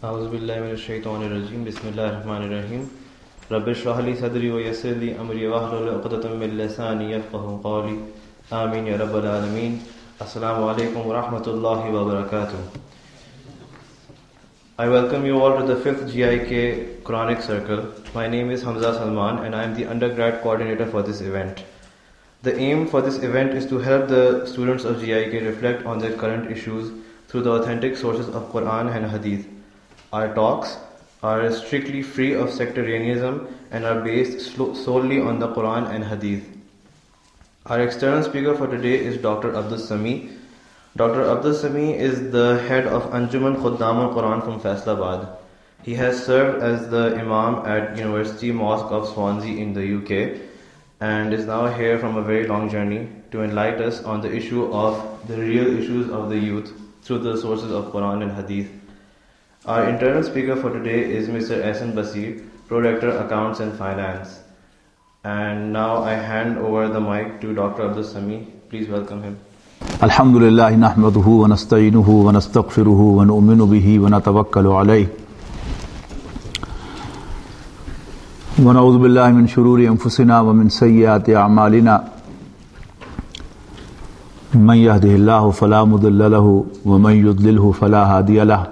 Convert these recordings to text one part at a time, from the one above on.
أعوذ بالله من الشيطان الرجيم بسم الله الرحمن الرحيم رب اشرح لي صدري ويسر لي أمري واحلل عقدة من لساني يفقهوا قولي آمين يا رب العالمين. Assalamu alaikum wa rahmatullahi wa barakatuh. I welcome you all to the 5th GIK Quranic Circle. My name is Hamza Salman and I am the undergrad coordinator for this event. The aim for this event is to help the students of GIK reflect on their current issues through the authentic sources of Quran and Hadith. Our talks are strictly free of sectarianism and are based solely on the Quran and Hadith. Our external speaker for today is Dr. Abdul Sami. Dr. Abdul Sami is the head of Anjuman Khuddam al-Quran from Faisalabad. He has served as the Imam at University Mosque of Swansea in the UK and is now here from a very long journey to enlighten us on the issue of the real issues of the youth through the sources of Quran and Hadith. Our internal speaker for today is Mr. Ehsan Basir, Prorector Accounts and Finance. And now I hand over the mic to Dr. Abdul Sami. Please welcome him. Alhamdulillah, nahmaduhu wa nasta'inuhu wa nastaghfiruhu wa nu'minu bihi wa natawakkalu alayhi. Wa na'udhu billahi min shururi anfusina wa min sayyiati a'malina. Man yahdihillahu fala mudilla lahu wa man yudlilhu fala hadiya lahu.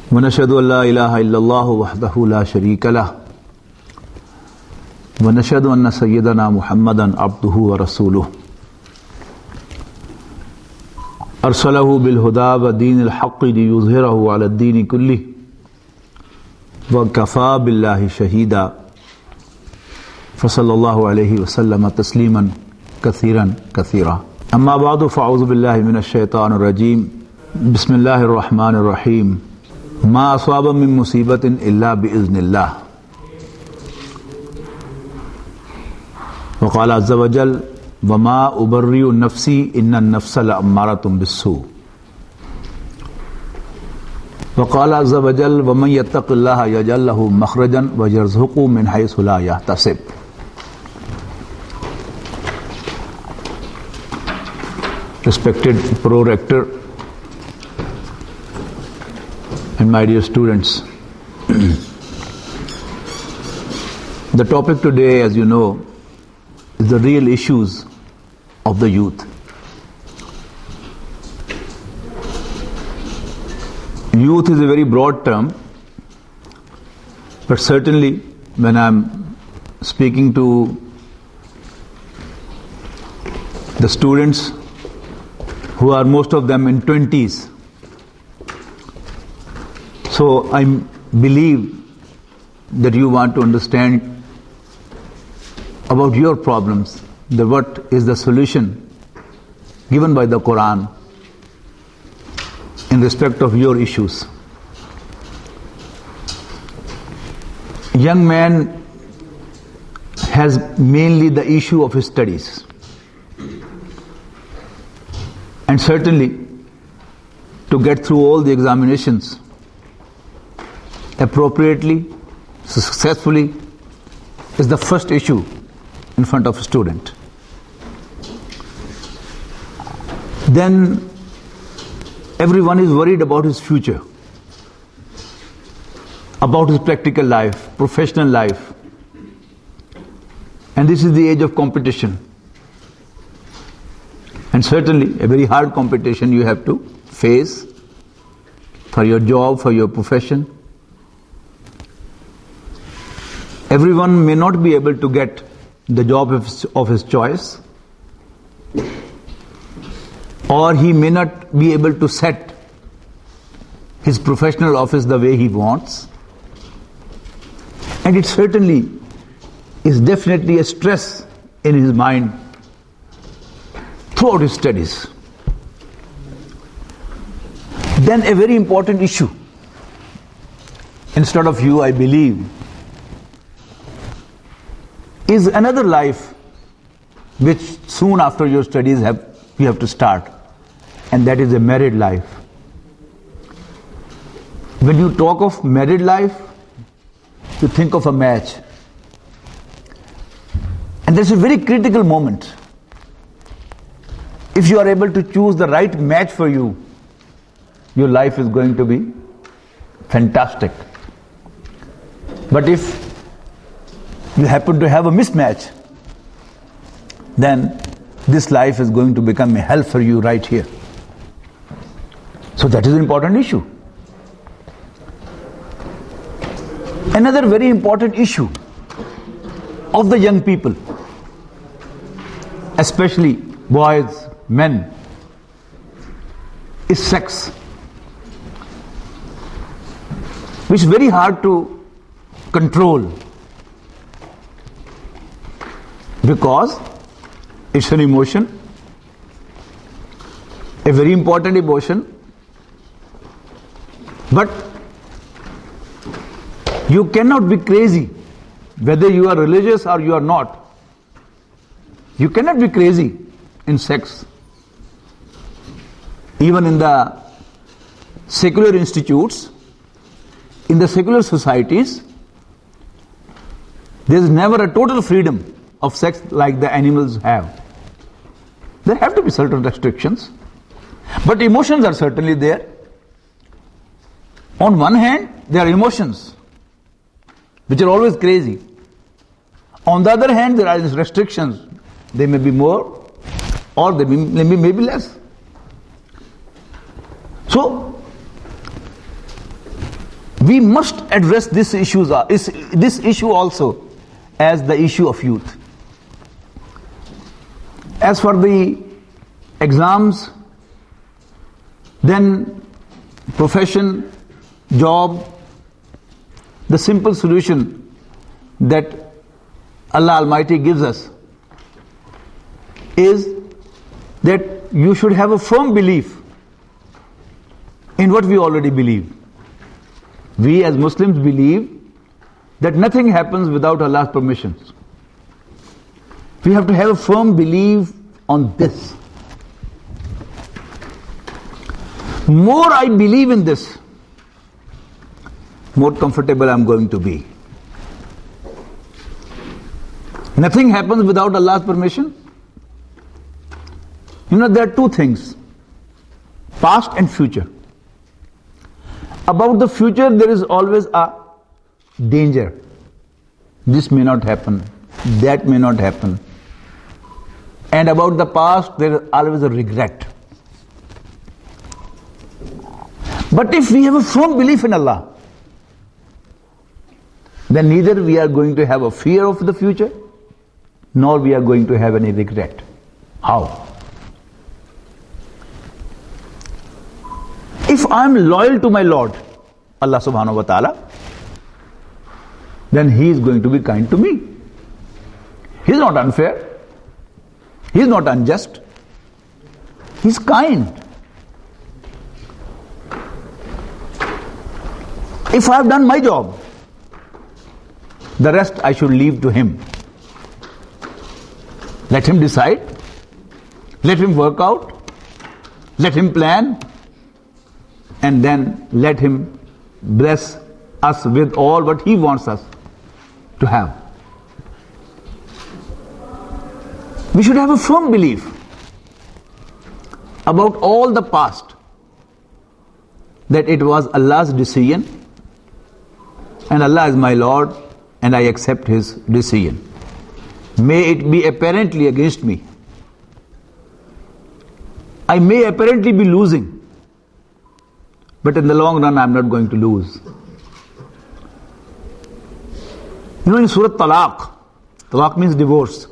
ونشهد أن لا إله إلا الله وحده لا شريك له ونشهد أن سيدنا محمدا عبده ورسوله أرسله بالهدى ودين الحق ليظهره على الدين كله وكفى بالله شهيدا فصلى الله عليه وسلم تسليما كثيرا كثيرا. أما بعد فأعوذ بالله من الشيطان الرجيم. بسم الله الرحمن الرحيم. ما أصاب من مصيبة إلا بإذن الله. وقال عز وجل وما أبرئ نفسي إن النفس لأمارة بالسوء. وقال عز وجل ومن يتق الله يجعل له مخرجا ويرزقه من حيث لا يحتسب. Respected Pro-Rector and my dear students, the topic today, as you know, is the real issues of the youth. Youth is a very broad term, but certainly when I'm speaking to the students who are most of them in 20s, so I believe that you want to understand about your problems, that what is the solution given by the Quran in respect of your issues. Young man has mainly the issue of his studies, and certainly to get through all the examinations appropriately, successfully, is the first issue in front of a student. Then everyone is worried about his future, about his practical life, professional life. And this is the age of competition. And certainly a very hard competition you have to face for your job, for your profession. Everyone may not be able to get the job of his choice, or he may not be able to set his professional office the way he wants. And it certainly is definitely a stress in his mind throughout his studies. Then a very important issue, instead of you, I believe, is another life which soon after your studies you have to start, and that is a married life. When you talk of married life, you think of a match, and there's a very critical moment. If you are able to choose the right match for you, your life is going to be fantastic. But if you happen to have a mismatch, then this life is going to become a hell for you right here. So that is an important issue. Another very important issue of the young people, especially boys, men, is sex, which is very hard to control because it's an emotion, a very important emotion, but you cannot be crazy whether you are religious or you are not. You cannot be crazy in sex. Even in the secular institutes, in the secular societies, there is never a total freedom of sex like the animals have. There have to be certain restrictions, but emotions are certainly there. On one hand, there are emotions which are always crazy. On the other hand, there are restrictions. They may be more or they may be less. So, we must address this issue also as the issue of youth. As for the exams, then profession, job, the simple solution that Allah Almighty gives us is that you should have a firm belief in what we already believe. We as Muslims believe that nothing happens without Allah's permissions. We have to have a firm belief on this. More I believe in this, more comfortable I'm going to be. Nothing happens without Allah's permission. There are two things, past and future. About the future, there is always a danger. This may not happen, that may not happen. And about the past, there is always a regret. But if we have a firm belief in Allah, then neither we are going to have a fear of the future, nor we are going to have any regret. How? If I am loyal to my Lord, Allah subhanahu wa ta'ala, then He is going to be kind to me. He is not unfair. He is not unjust. He is kind. If I have done my job, the rest I should leave to Him. Let Him decide. Let Him work out. Let Him plan. And then let Him bless us with all what He wants us to have. We should have a firm belief about all the past, that it was Allah's decision and Allah is my Lord and I accept His decision. May it be apparently against me. I may apparently be losing, but in the long run I am not going to lose. In Surah Talaq means divorce.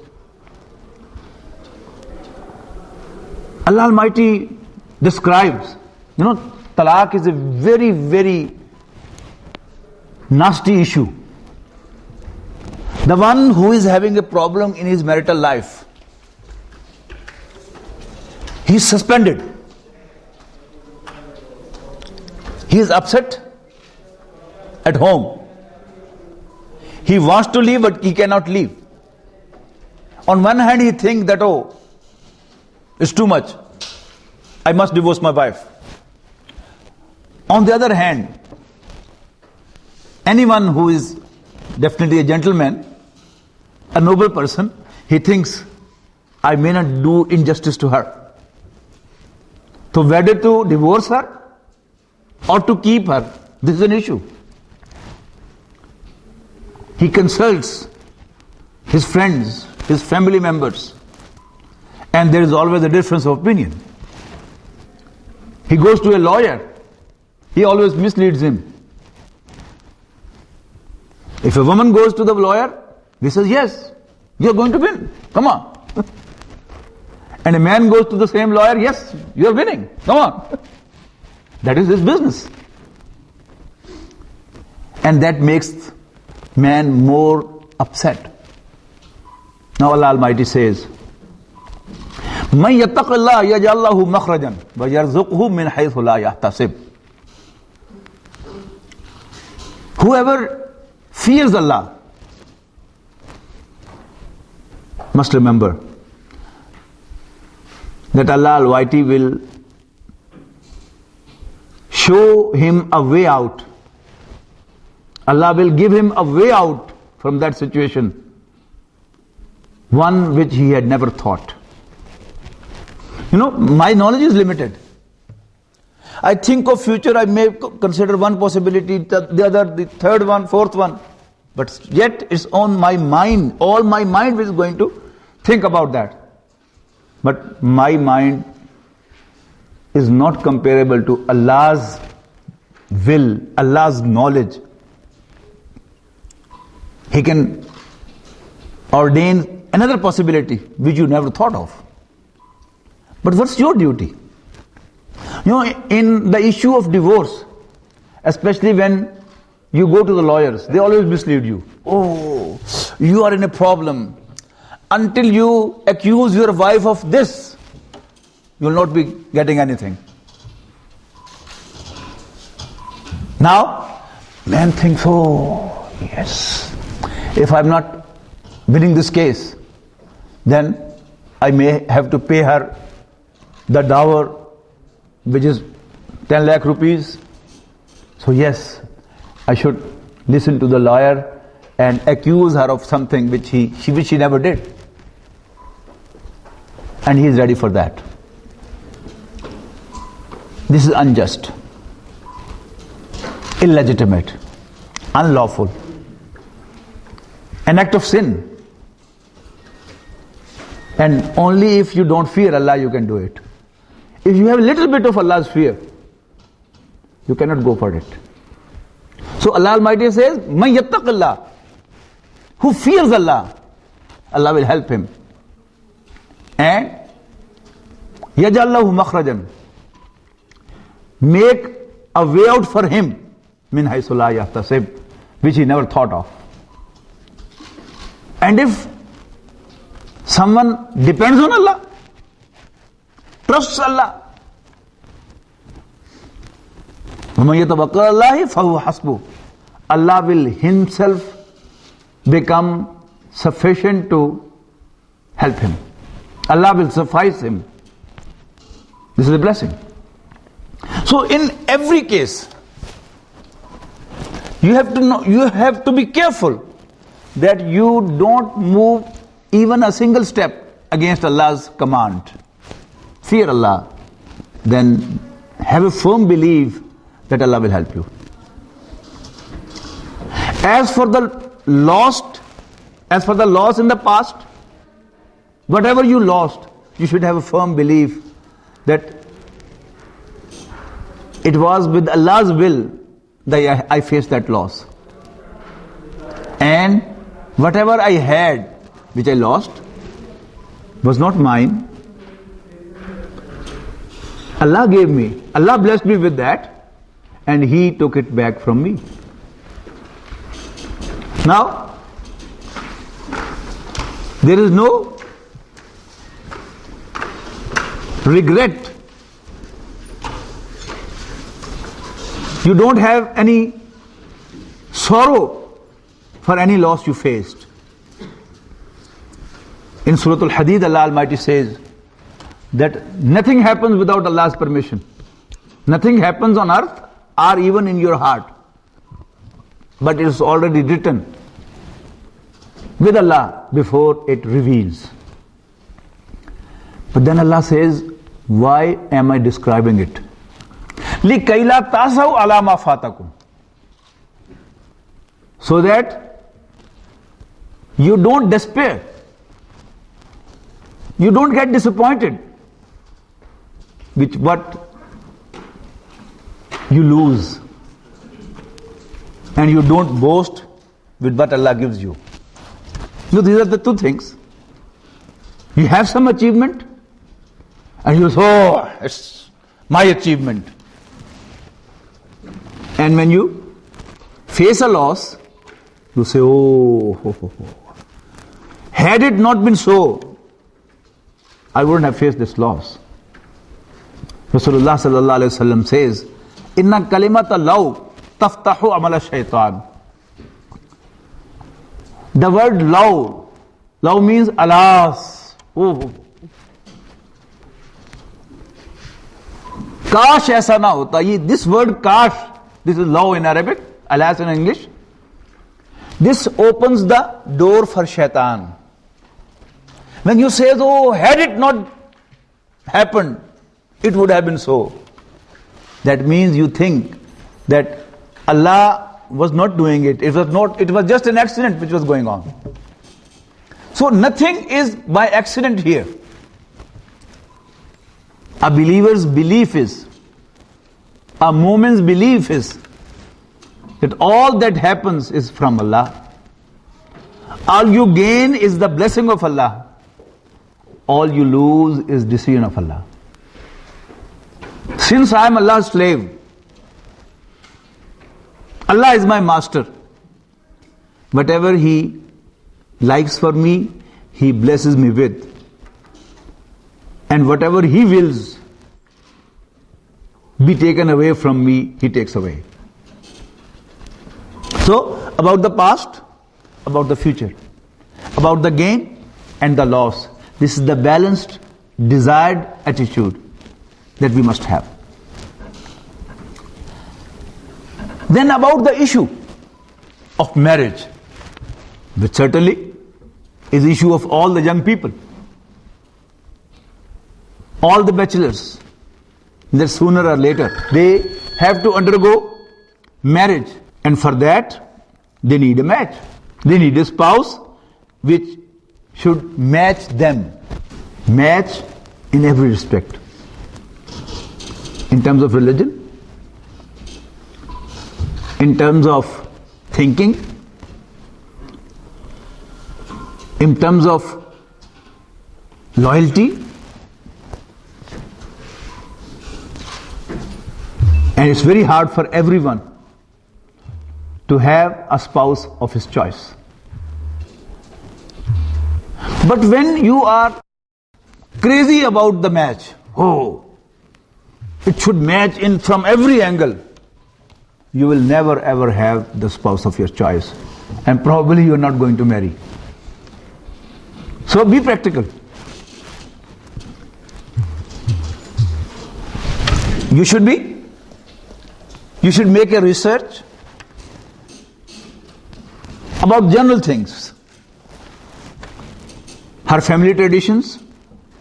Allah Almighty describes, talaq is a very, very nasty issue. The one who is having a problem in his marital life, he is suspended. He is upset at home. He wants to leave, but he cannot leave. On one hand, he thinks that, it's too much. I must divorce my wife. On the other hand, anyone who is definitely a gentleman, a noble person, he thinks, I may not do injustice to her. So whether to divorce her or to keep her, this is an issue. He consults his friends, his family members, and there is always a difference of opinion. He goes to a lawyer, he always misleads him. If a woman goes to the lawyer, he says, yes, you're going to win, come on. And a man goes to the same lawyer, yes, you're winning, come on. That is his business. And that makes man more upset. Now Allah Almighty says, مَنْ يَتَّقِ اللَّهَ يَجْعَلْ لَهُ مَخْرَجًا وَيَرْزُقْهُ مِنْ حَيْثُ لَا يَحْتَسِبُ. Whoever fears Allah must remember that Allah Almighty will show him a way out. Allah will give him a way out from that situation, one which he had never thought. You know, my knowledge is limited. I think of future, I may consider one possibility, the other, the third one, fourth one. But yet it's on my mind, all my mind is going to think about that. But my mind is not comparable to Allah's will, Allah's knowledge. He can ordain another possibility which you never thought of. But what's your duty? You know, in the issue of divorce, especially when you go to the lawyers, they always mislead you. Oh, you are in a problem. Until you accuse your wife of this, you will not be getting anything. Now, man thinks, oh, yes, if I'm not winning this case, then I may have to pay her the dower, which is 10 lakh rupees. So yes, I should listen to the lawyer and accuse her of something which she never did. And he is ready for that. This is unjust, illegitimate, unlawful, an act of sin. And only if you don't fear Allah, you can do it. If you have a little bit of Allah's fear, you cannot go for it. So Allah Almighty says, مَنْ يَتَّقِ اللَّهِ, who fears Allah, Allah will help him. And يَجْعَلْ لَهُ مَخْرَجًا, make a way out for him, مِنْ حَيْثُ لَا يَحْتَسِبُ, which he never thought of. And if someone depends on Allah, trusts Allah, وَمَنْ يَتَوَكَّلْ عَلَى اللَّهِ فَهُوَ حَسْبُهُ, Allah will himself become sufficient to help him. Allah will suffice him. This is a blessing. So in every case, you have to know, you have to be careful that you don't move even a single step against Allah's command. Fear Allah, then have a firm belief that Allah will help you. As for the loss in the past, whatever you lost, you should have a firm belief that it was with Allah's will that I faced that loss. And whatever I had, which I lost, was not mine. Allah gave me, Allah blessed me with that, and He took it back from me. Now, there is no regret. You don't have any sorrow for any loss you faced. In Surah Al-Hadid, Allah Almighty says that nothing happens without Allah's permission. Nothing happens on earth or even in your heart, but it is already written with Allah before it reveals. But then Allah says, why am I describing it? لِكَيْ لَا تَأْسَوْا عَلَى مَا فَاتَكُمْ, so that you don't despair, you don't get disappointed with what you lose, and you don't boast with what Allah gives you. So these are the two things. You have some achievement and you say, oh, it's my achievement. And when you face a loss, you say, oh, had it not been so, I wouldn't have faced this loss. Rasulullah sallallahu alayhi wa sallam says, Inna kalimata law taftahu amala shaitan. The word law means alas. Oh. Kash aisa na hota. This word kash, this is law in Arabic, alas in English. This opens the door for shaitan. When you say, oh, had it not happened, it would have been so. That means you think that Allah was not doing it. It was just an accident which was going on. So nothing is by accident here. A believer's belief is, a moment's belief is that all that happens is from Allah. All you gain is the blessing of Allah. All you lose is decision of Allah. Since I am Allah's slave, Allah is my master. Whatever He likes for me, He blesses me with. And whatever He wills be taken away from me, He takes away. So, about the past, about the future, about the gain and the loss. This is the balanced, desired attitude that we must have. Then about the issue of marriage, which certainly is the issue of all the young people, all the bachelors, that sooner or later they have to undergo marriage, and for that they need a match. They need a spouse which should match them, match in every respect. In terms of religion, in terms of thinking, in terms of loyalty, and it's very hard for everyone to have a spouse of his choice. But when you are crazy about the match, oh, it should match in from every angle, you will never ever have the spouse of your choice, and probably you are not going to marry. So be practical. You should make a research about general things. Her family traditions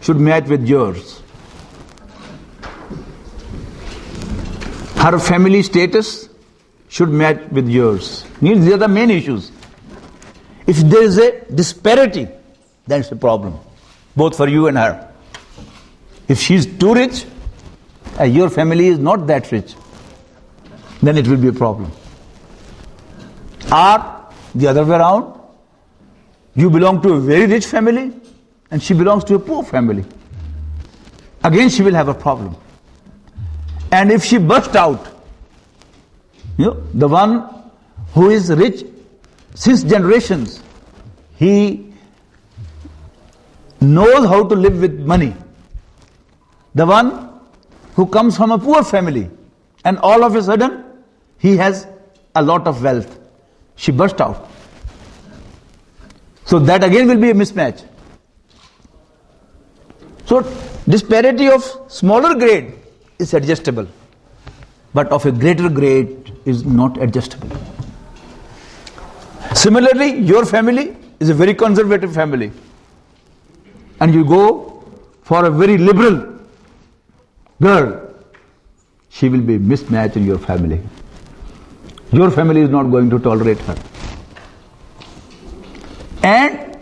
should match with yours. Her family status should match with yours. These are the main issues. If there is a disparity, then it's a problem, both for you and her. If she is too rich, and your family is not that rich, then it will be a problem. Or the other way around, you belong to a very rich family and she belongs to a poor family. Again, she will have a problem. And if she burst out, the one who is rich since generations, he knows how to live with money. The one who comes from a poor family and all of a sudden he has a lot of wealth. She burst out. So that again will be a mismatch. So disparity of smaller grade is adjustable, but of a greater grade is not adjustable. Similarly, your family is a very conservative family, and you go for a very liberal girl, she will be mismatched in your family. Your family is not going to tolerate her. And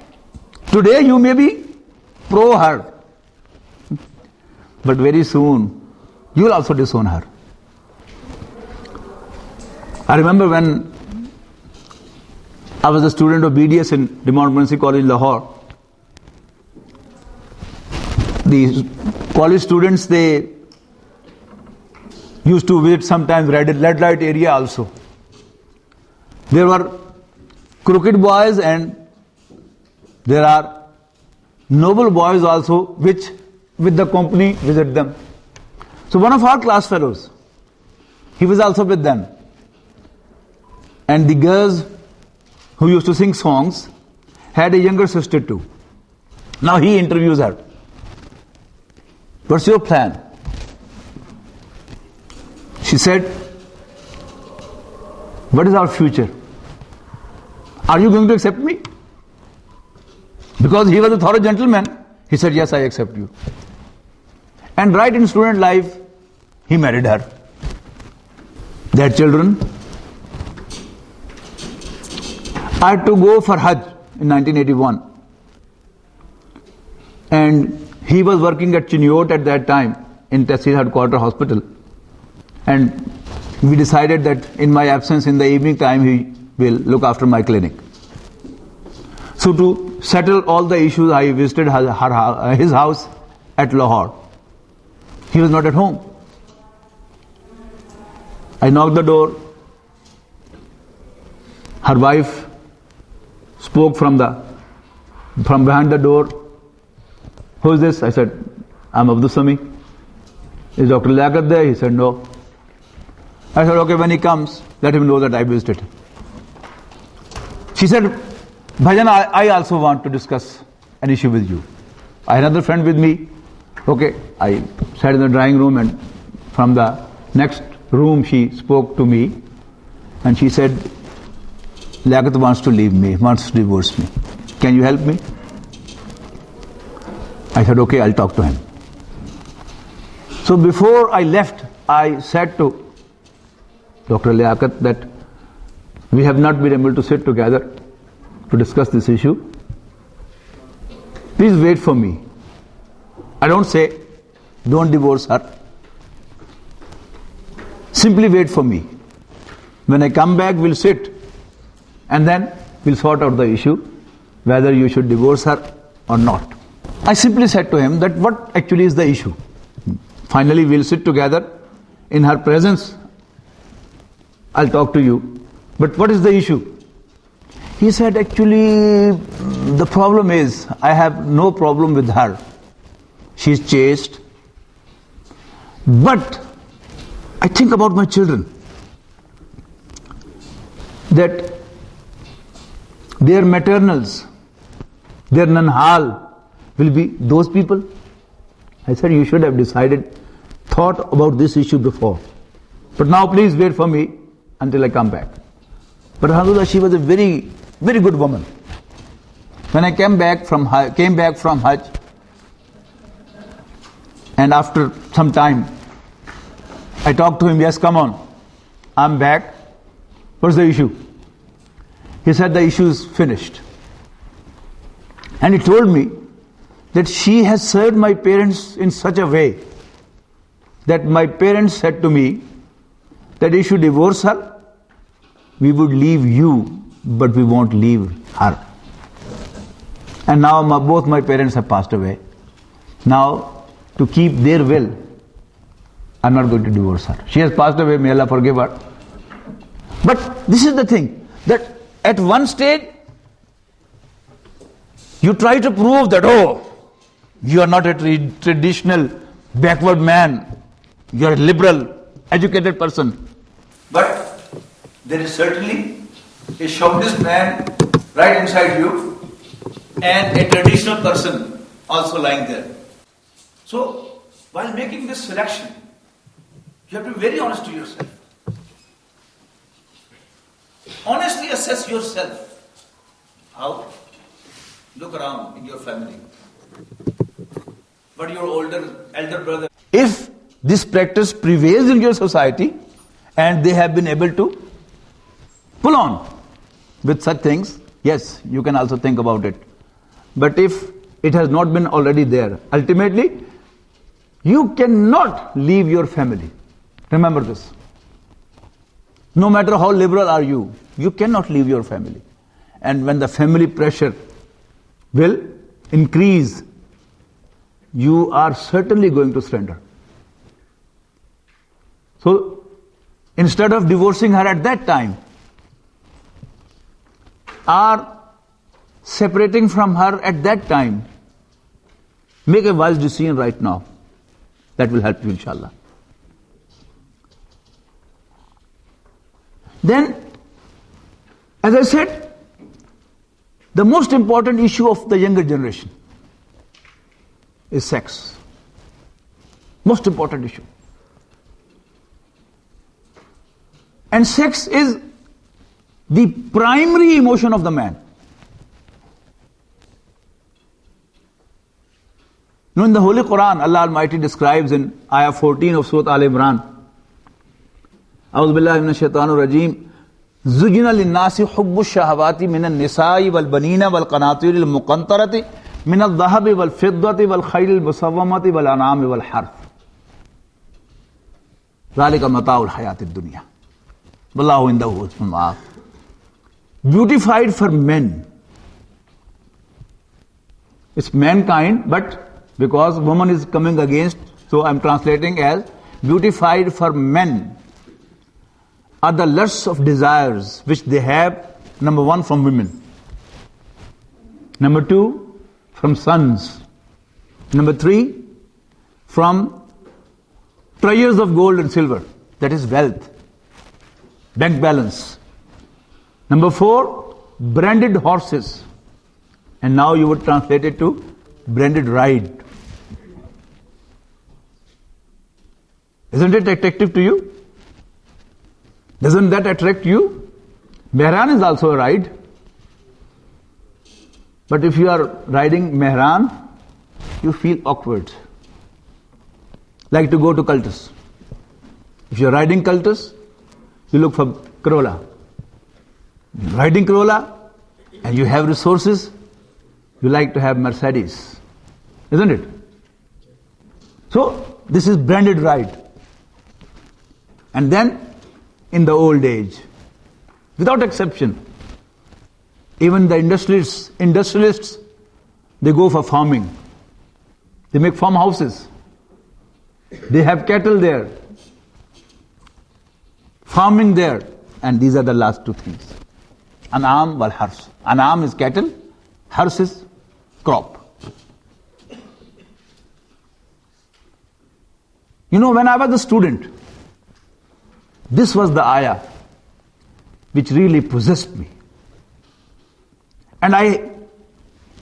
today you may be pro her, but very soon you will also disown her. I remember when I was a student of BDS in Democracy College, Lahore. The college students, they used to visit sometimes red light area also. There were crooked boys and there are noble boys also, which with the company visit them. So one of our class fellows, he was also with them. And the girls who used to sing songs had a younger sister too. Now he interviews her. What's your plan? She said, what is our future? Are you going to accept me? Because he was a thorough gentleman, he said, yes, I accept you. And right in student life, he married her. They had children. I had to go for Hajj in 1981. And he was working at Chiniot at that time in Tehsil Headquarter Hospital. And we decided that in my absence in the evening time, he will look after my clinic. So to settle all the issues, I visited his house at Lahore. He was not at home. I knocked the door. Her wife spoke from behind the door. Who is this? I said, I'm Abdul Sami. Is Dr. Liaquat there? He said, no. I said, okay, when he comes, let him know that I visited him. She said, Bhajan, I also want to discuss an issue with you. I had another friend with me. Okay, I sat in the drawing room and from the next room she spoke to me and she said, Liaquat wants to leave me, wants to divorce me. Can you help me? I said, okay, I'll talk to him. So before I left, I said to Dr. Liaquat that we have not been able to sit together to discuss this issue. Please wait for me. I don't say, don't divorce her. Simply wait for me. When I come back, we'll sit and then we'll sort out the issue, whether you should divorce her or not. I simply said to him that what actually is the issue. Finally, we'll sit together in her presence. I'll talk to you. But what is the issue? He said, actually, the problem is, I have no problem with her. She's chaste. But I think about my children. That their maternals, their nanhal will be those people. I said, you should have thought about this issue before. But now please wait for me until I come back. But alhamdulillah, she was a very, very good woman. When I came back from Hajj, and after some time, I talked to him, yes, come on, I'm back. What's the issue? He said, the issue is finished. And he told me that she has served my parents in such a way that my parents said to me that if you divorce her, we would leave you, but we won't leave her. And now both my parents have passed away. Now, to keep their will, I'm not going to divorce her. She has passed away, may Allah forgive her. But this is the thing, that at one stage, you try to prove that, oh, you are not a traditional backward man, you are a liberal, educated person. But there is certainly a chauvinist man right inside you and a traditional person also lying there. So, while making this selection, you have to be very honest to yourself. Honestly assess yourself. How? Look around in your family. But your elder brother. If this practice prevails in your society and they have been able to pull on with such things, yes, you can also think about it. But if it has not been already there, ultimately, you cannot leave your family. Remember this. No matter how liberal are you cannot leave your family. And when the family pressure will increase, you are certainly going to surrender. So, instead of divorcing her at that time, or separating from her at that time, make a wise decision right now. That will help you, inshallah. Then, as I said, the most important issue of the younger generation is sex. Most important issue. And sex is the primary emotion of the man. In the Holy Quran, Allah Almighty describes in Ayah 14 of Surah Al-Imran, أعوذ بالله من الشيطان الرجيم زُجِنَ لِلنَّاسِ حُبُّ الشَّهَوَاتِ مِنَ النِّسَاءِ وَالْبَنِينَ وَالْقَنَاطِيرِ الْمُقَنطَرَةِ مِنَ الذَّهَبِ وَالْفِضَّةِ وَالْخَيْلِ الْمُسَوَّمَةِ وَالْأَنْعَامِ وَالْحَرْثِ ذَلِكَ مَتَاعُ الْحَيَاةِ الدُّنْيَا وَاللَّهُ عِندَهُ حُسْنُ الْمَآبِ. Beautified for men. It's mankind, but because woman is coming against, so I'm translating as beautified for men are the lusts of desires which they have, number one, from women. Number two, from sons. Number three, from treasures of gold and silver. That is wealth. Bank balance. Number four, branded horses. And now you would translate it to branded ride. Isn't it attractive to you? Doesn't that attract you? Mehran is also a ride. But if you are riding Mehran, you feel awkward. Like to go to cultus. If you are riding cultus, you look for Corolla. You're riding Corolla and you have resources, you like to have Mercedes. Isn't it? So, this is branded ride. And then, in the old age, without exception, even the industrialists, they go for farming. They make farmhouses. They have cattle there. Farming there. And these are the last two things. An'am wal hars. An'am is cattle, hars is crop. When I was a student, this was the ayah which really possessed me. And I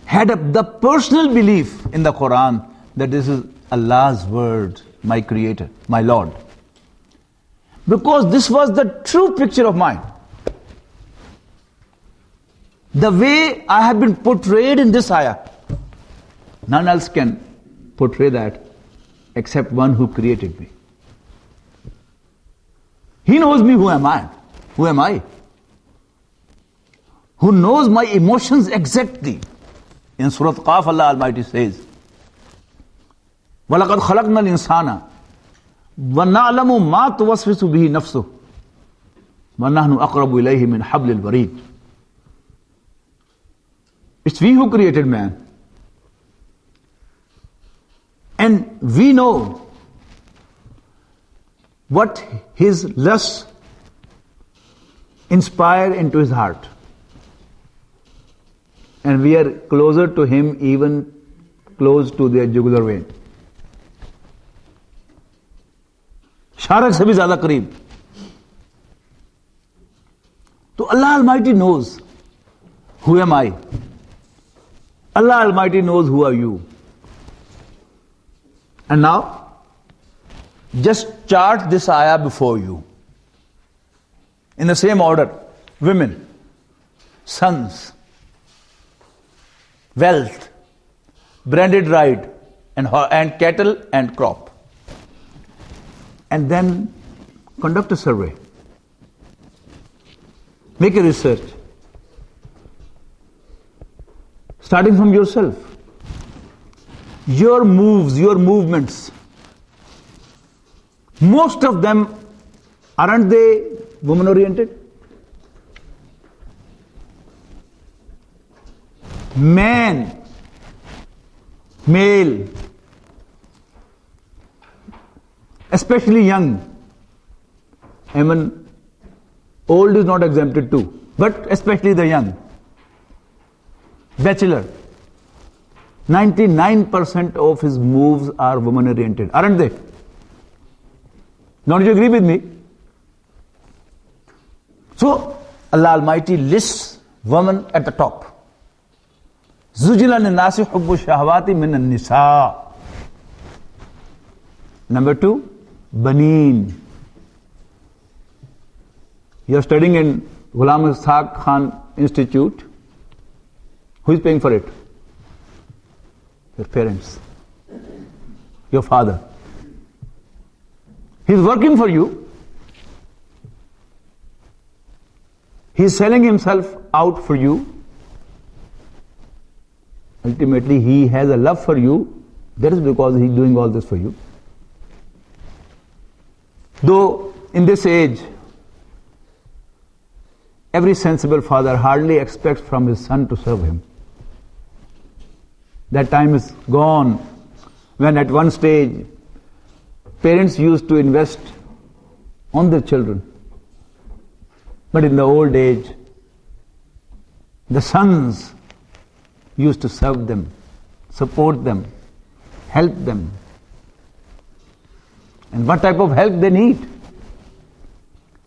had the personal belief in the Quran that this is Allah's word, my creator, my Lord. Because this was the true picture of mine. The way I have been portrayed in this ayah, none else can portray that except one who created me. He knows me, who am I? Who am I? Who knows my emotions exactly. In Surah Qaf, Allah Almighty says, وَلَقَدْ خَلَقْنَا الْإِنسَانَ وَنَعْلَمُ مَا تُوَسْوِسُ بِهِ نَفْسُهُ وَنَحْنُ أَقْرَبُ إِلَيْهِ مِنْ حَبْلِ الْوَرِيدِ. It's we who created man. And we know what his lusts inspire into his heart. And we are closer to him, even close to their jugular vein. Sharak se bhi zyada qareeb. So Allah Almighty knows who am I. Allah Almighty knows who are you. And now, just chart this ayah before you. In the same order, women, sons, wealth, branded ride, and cattle and crop. and then conduct a survey. Make a research. Starting from yourself. Your moves, your movements, most of them, aren't they woman-oriented? Man, male, especially young. I mean, old is not exempted too, but especially the young. Bachelor. 99% of his moves are woman-oriented, aren't they? Don't you agree with me? So, Allah Almighty lists women at the top. زُجِلَ لِلنَّاسِ حُبُّ الشَّهَوَاتِ مِنَ النِّسَاءِ. Number 2, Baneen. You are studying in Ghulam Ishaq Khan Institute. Who is paying for it? Your parents. Your father. He is working for you. He is selling himself out for you. Ultimately, he has a love for you. That is because he is doing all this for you. Though in this age, every sensible father hardly expects from his son to serve him. That time is gone when at one stage parents used to invest on their children. But in the old age, the sons used to serve them, support them, help them. And what type of help they need?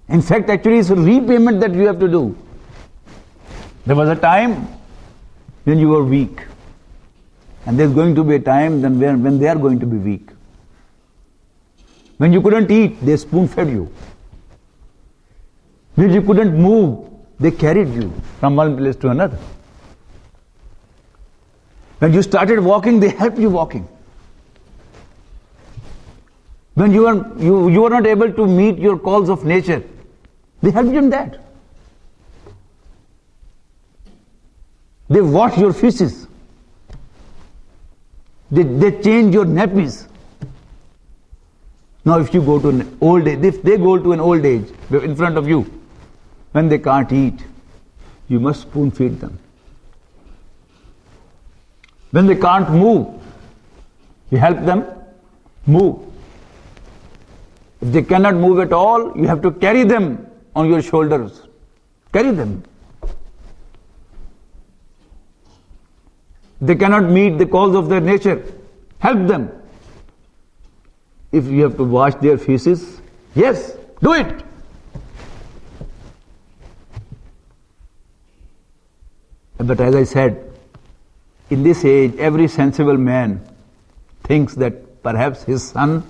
In fact, actually it's a repayment that you have to do. There was a time when you were weak. And there's going to be a time when they are going to be weak. When you couldn't eat, they spoon-fed you. When you couldn't move, they carried you from one place to another. When you started walking, they helped you walking. When you were not able to meet your calls of nature, they helped you in that. They wash your feces. They change your nappies. Now if you go to an old age, if they go to an old age in front of you, when they can't eat, you must spoon feed them. When they can't move, you help them move. If they cannot move at all, you have to carry them on your shoulders. Carry them. They cannot meet the calls of their nature. Help them. If you have to wash their feces, yes, do it. But as I said, in this age, every sensible man thinks that perhaps his son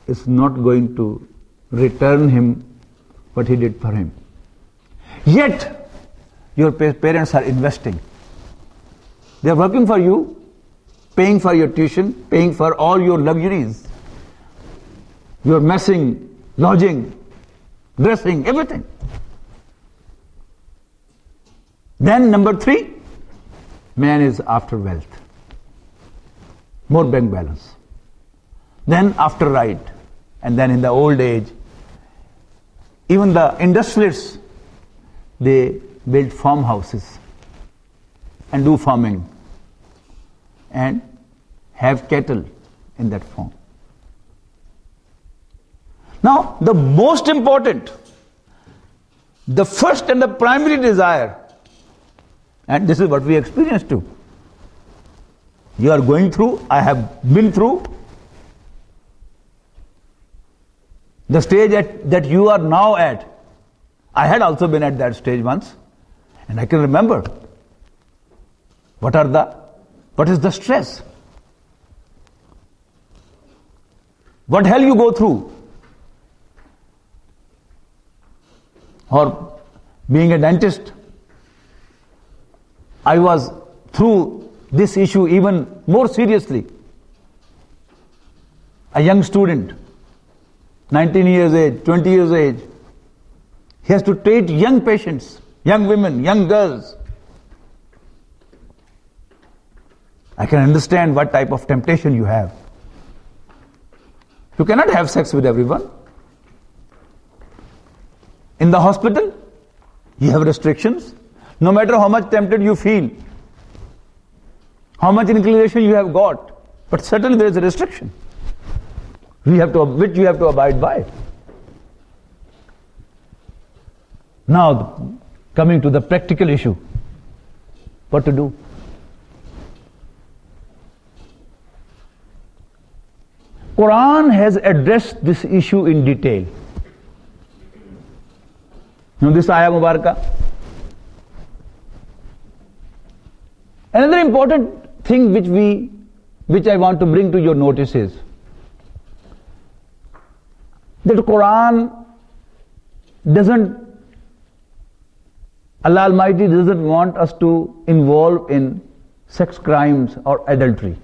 is not going to return him what he did for him. Yet, your parents are investing. They are working for you, paying for your tuition, paying for all your luxuries, your messing, lodging, dressing, everything. Then number 3, man is after wealth, more bank balance. Then after right, and then in the old age, even the industrialists, they build farmhouses and do farming and have cattle in that farm. Now, the most important, the first and the primary desire, and this is what we experience too. You are going through, I have been through. The stage that you are now at, I had also been at that stage once, and I can remember what is the stress? What hell you go through? Or being a dentist, I was through this issue even more seriously. A young student, 19 years age, 20 years age. He has to treat young patients, young women, young girls. I can understand what type of temptation you have. You cannot have sex with everyone. In the hospital, you have restrictions. No matter how much tempted you feel, how much inclination you have got, but certainly there is a restriction which you have to abide by. Now, coming to the practical issue, what to do? Quran has addressed this issue in detail. You know this ayah Mubarakah? Another important thing which I want to bring to your notice is that Quran Allah Almighty doesn't want us to involve in sex crimes or adultery.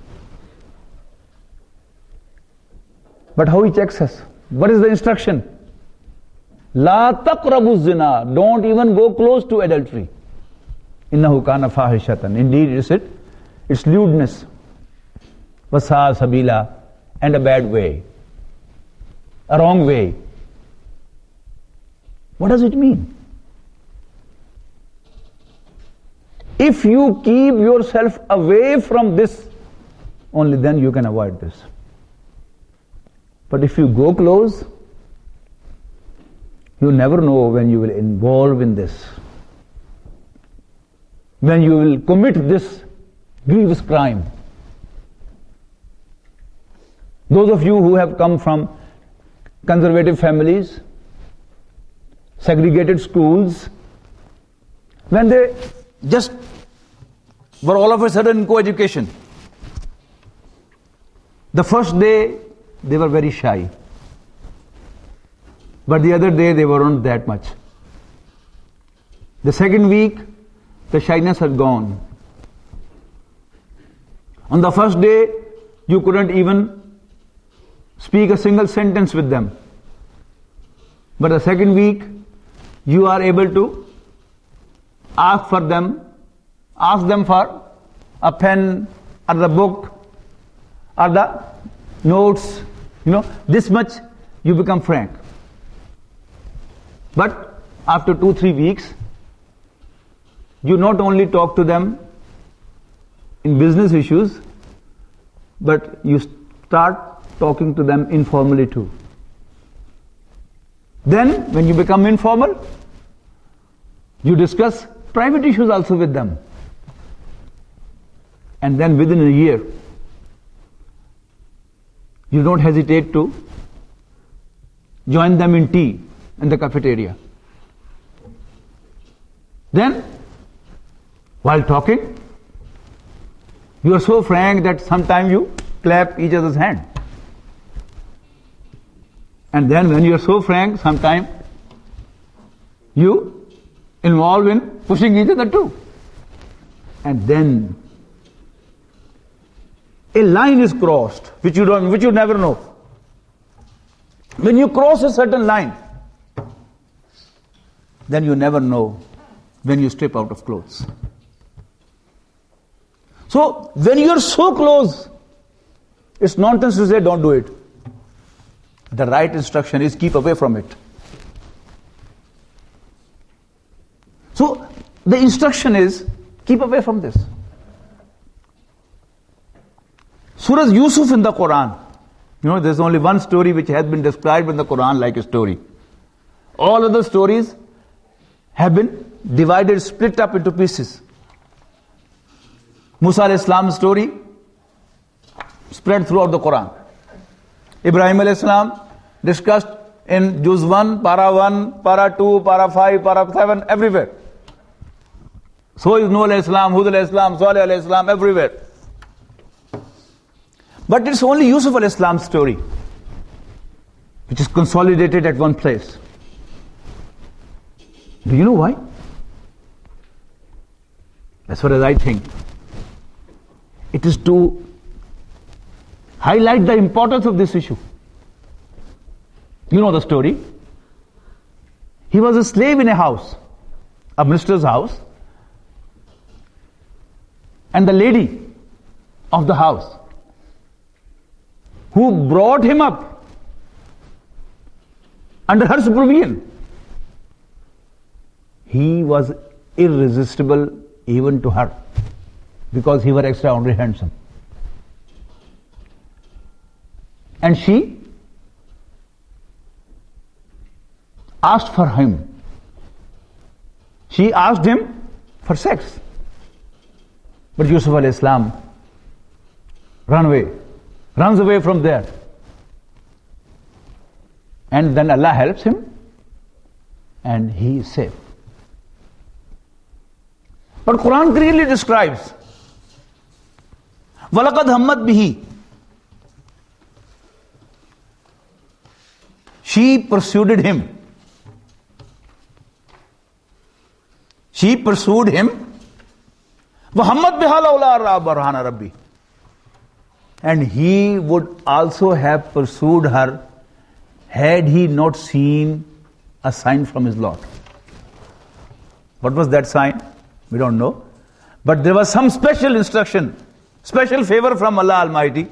But how He checks us? What is the instruction? La taqrabu zina. Don't even go close to adultery. Innahu kana fahishatan. Indeed, it's lewdness. Wasa sabila. And a bad way. A wrong way. What does it mean? If you keep yourself away from this, only then you can avoid this. But if you go close, you never know when you will involve in this. When you will commit this grievous crime. Those of you who have come from conservative families, segregated schools, when they just were all of a sudden in co-education, the first day they were very shy. But the other day they weren't that much. The second week, the shyness had gone. On the first day, you couldn't even speak a single sentence with them. But the second week, you are able to ask them for a pen or the book or the notes. This much you become frank. But after 2-3 weeks, you not only talk to them in business issues, but you start talking to them informally too. Then, when you become informal, you discuss private issues also with them. And then within a year, you don't hesitate to join them in tea in the cafeteria. Then, while talking, you are so frank that sometimes you clap each other's hand. And then when you are so frank, sometimes you involve in pushing each other too. And then a line is crossed, which you never know. When you cross a certain line, then you never know when you step out of clothes. So, when you are so close, it's nonsense to say don't do it. The right instruction is keep away from it. So, the instruction is keep away from this. Surah Yusuf in the Quran, there's only one story which has been described in the Quran like a story. All other stories have been divided, split up into pieces. Musa alayhi salam's story spread throughout the Quran. Ibrahim alayhi salam discussed in Juz 1, Para 2, Para 5, Para 7, everywhere. So is Nuh alayhi salam, Hud alayhi salam, Salih alayhi salam, everywhere. But it's only Yusuf alayhi salam's story which is consolidated at one place. Do you know why? As far as I think, it is to highlight the importance of this issue. You know the story. He was a slave in a house, a minister's house, and the lady of the house who brought him up under her supervision, he was irresistible even to her because he was extraordinarily handsome. And she asked for him. She asked him for sex. But Yusuf alayhi salam runs away from there. And then Allah helps him and he is safe. But Quran clearly describes وَلَقَدْ هَمَّتْ بِهِ. She pursued him. She pursued him. وَهَمَّتْ بِهَا لَوْلَا رَأَى بُرْهَانَ رَبِّهِ. And he would also have pursued her had he not seen a sign from his Lord. What was that sign? We don't know. But there was some special instruction, special favor from Allah Almighty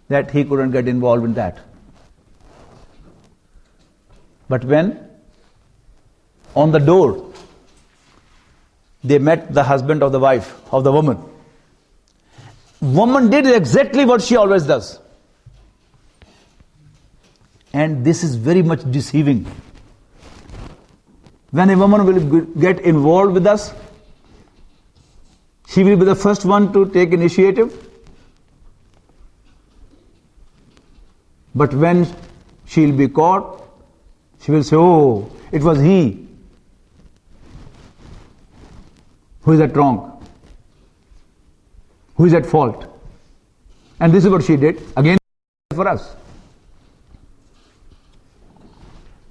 that he couldn't get involved in that. But when on the door they met the husband of the wife, of the woman, woman did exactly what she always does. And this is very much deceiving. When a woman will get involved with us, she will be the first one to take initiative. But when she will be caught, she will say, oh, it was he who is at wrong, who is at fault. And this is what she did, again for us.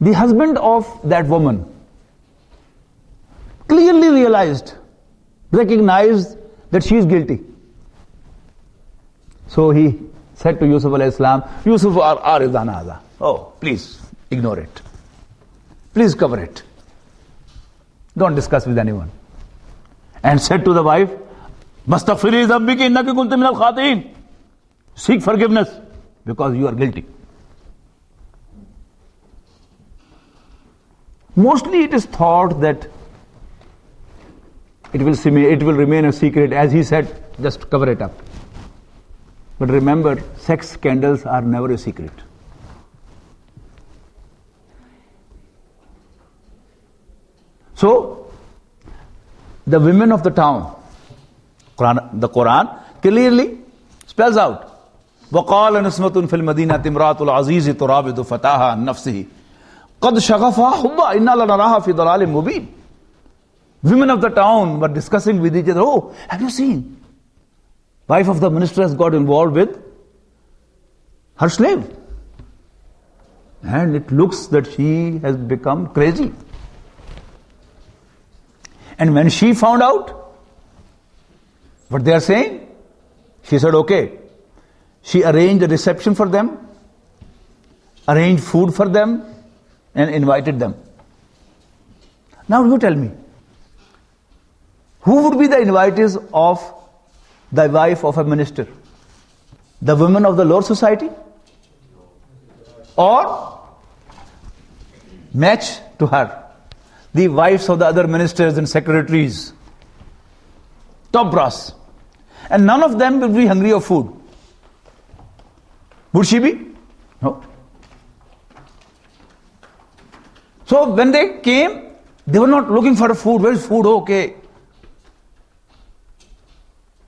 The husband of that woman clearly realized, recognized that she is guilty. So he said to Yusuf alayhi salam, Yusuf aridana hadha. Oh, please ignore it. Please cover it. Don't discuss with anyone. And said to the wife, Mastaghfiri dhanbiki innaki kunti minal khatiin. Seek forgiveness because you are guilty. Mostly it is thought that it will remain a secret. As he said, just cover it up. But remember, sex scandals are never a secret. So, the women of the town, the Quran clearly spells out, وَقَالَ نُسْمَةٌ فِي الْمَدِينَةِ امْرَأَةُ الْعَزِيزِ تُرَاوِدُ فَتَاهَا عَنْ نَفْسِهِ قَدْ شَغَفَهَا حُبًّا إِنَّا لَنَرَاهَا فِي ضَلَالٍ مُبِينٍ. Women of the town were discussing with each other, oh, have you seen? Wife of the minister has got involved with her slave. And it looks that she has become crazy. And when she found out what they are saying, she said, okay. She arranged a reception for them, arranged food for them, and invited them. Now you tell me, who would be the invitees of the wife of a minister? The women of the lower society? Or match to her, the wives of the other ministers and secretaries, top brass. And none of them will be hungry of food. Would she be? No. So when they came, they were not looking for food. Where is food? Okay.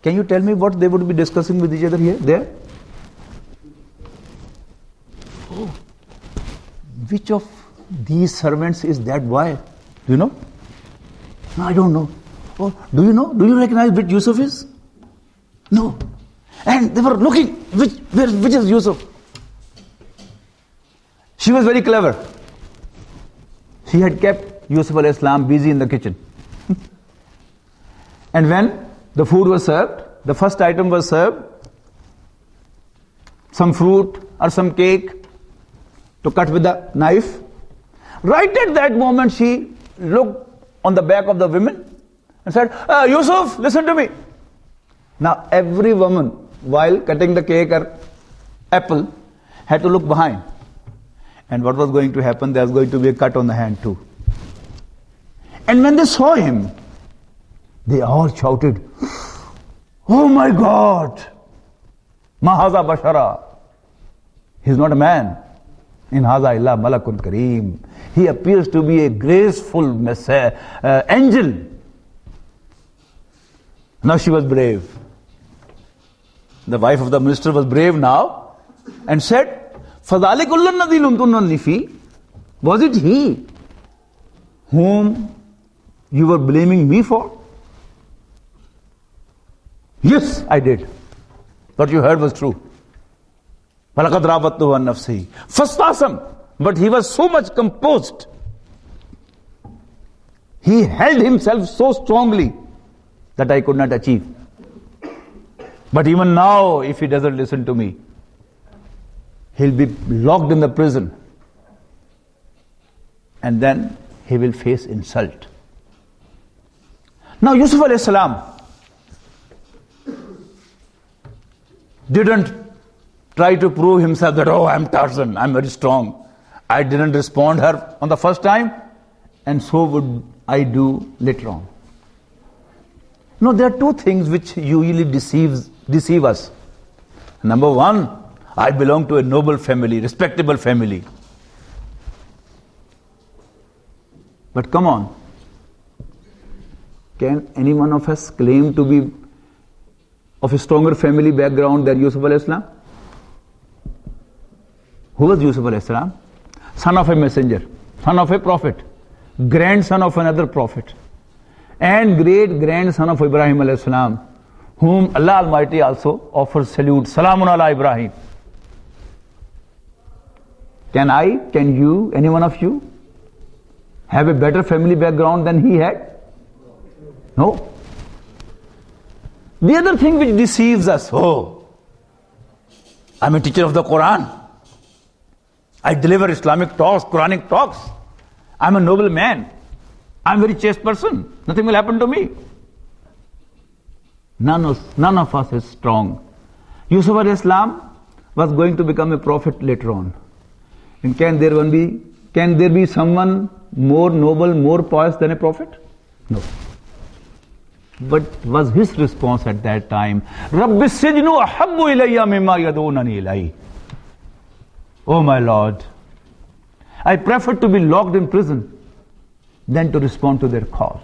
Can you tell me what they would be discussing with each other here, there? Oh, which of these servants is that boy? Do you know? No, I don't know. Oh, do you know? Do you recognize which Yusuf is? No. And they were looking, which is Yusuf? She was very clever. She had kept Yusuf alayhi salam busy in the kitchen. And when the food was served, the first item was served, some fruit or some cake, to cut with the knife. Right at that moment, she looked on the back of the women and said, Yusuf, listen to me. Now, every woman, while cutting the cake or apple, had to look behind. And what was going to happen? There was going to be a cut on the hand too. And when they saw him, they all shouted, oh my God! Mahaza Bashara. He's not a man. In Haza illa Malakun Kareem. He appears to be a graceful angel. Now she was brave. The wife of the minister was brave now and said, Fadalikullan nadilum tunnan nifi. Was it he whom you were blaming me for? Yes, I did. What you heard was true. Falaqad rabattuhu an nafsihi. Fastasam. But he was so much composed. He held himself so strongly that I could not achieve. But even now, if he doesn't listen to me, he'll be locked in the prison. And then he will face insult. Now Yusuf alayhi salam didn't try to prove himself that, oh, I'm Tarzan, I'm very strong. I didn't respond her on the first time, and so would I do later on. No, there are two things which usually deceive us. Number one, I belong to a noble family, respectable family. But come on, can any one of us claim to be of a stronger family background than Yusuf alayhi salam? Who was Yusuf alayhi salam? Son of a messenger, son of a prophet, grandson of another prophet, and great-grandson of Ibrahim alayhi salam, whom Allah Almighty also offers salute. Salamun ala Ibrahim. Can I, can you, any one of you, have a better family background than he had? No. The other thing which deceives us, oh, I'm a teacher of the Quran. I deliver Islamic talks, Quranic talks. I'm a noble man. I'm a very chaste person. Nothing will happen to me. None of us is strong. Yusuf alayhi salam was going to become a prophet later on. And can there be someone more noble, more pious than a prophet? No. What was his response at that time? Rabbi sijnu ahabbu ilayya mimma yadunani ilayhi. Oh my Lord, I prefer to be locked in prison than to respond to their call.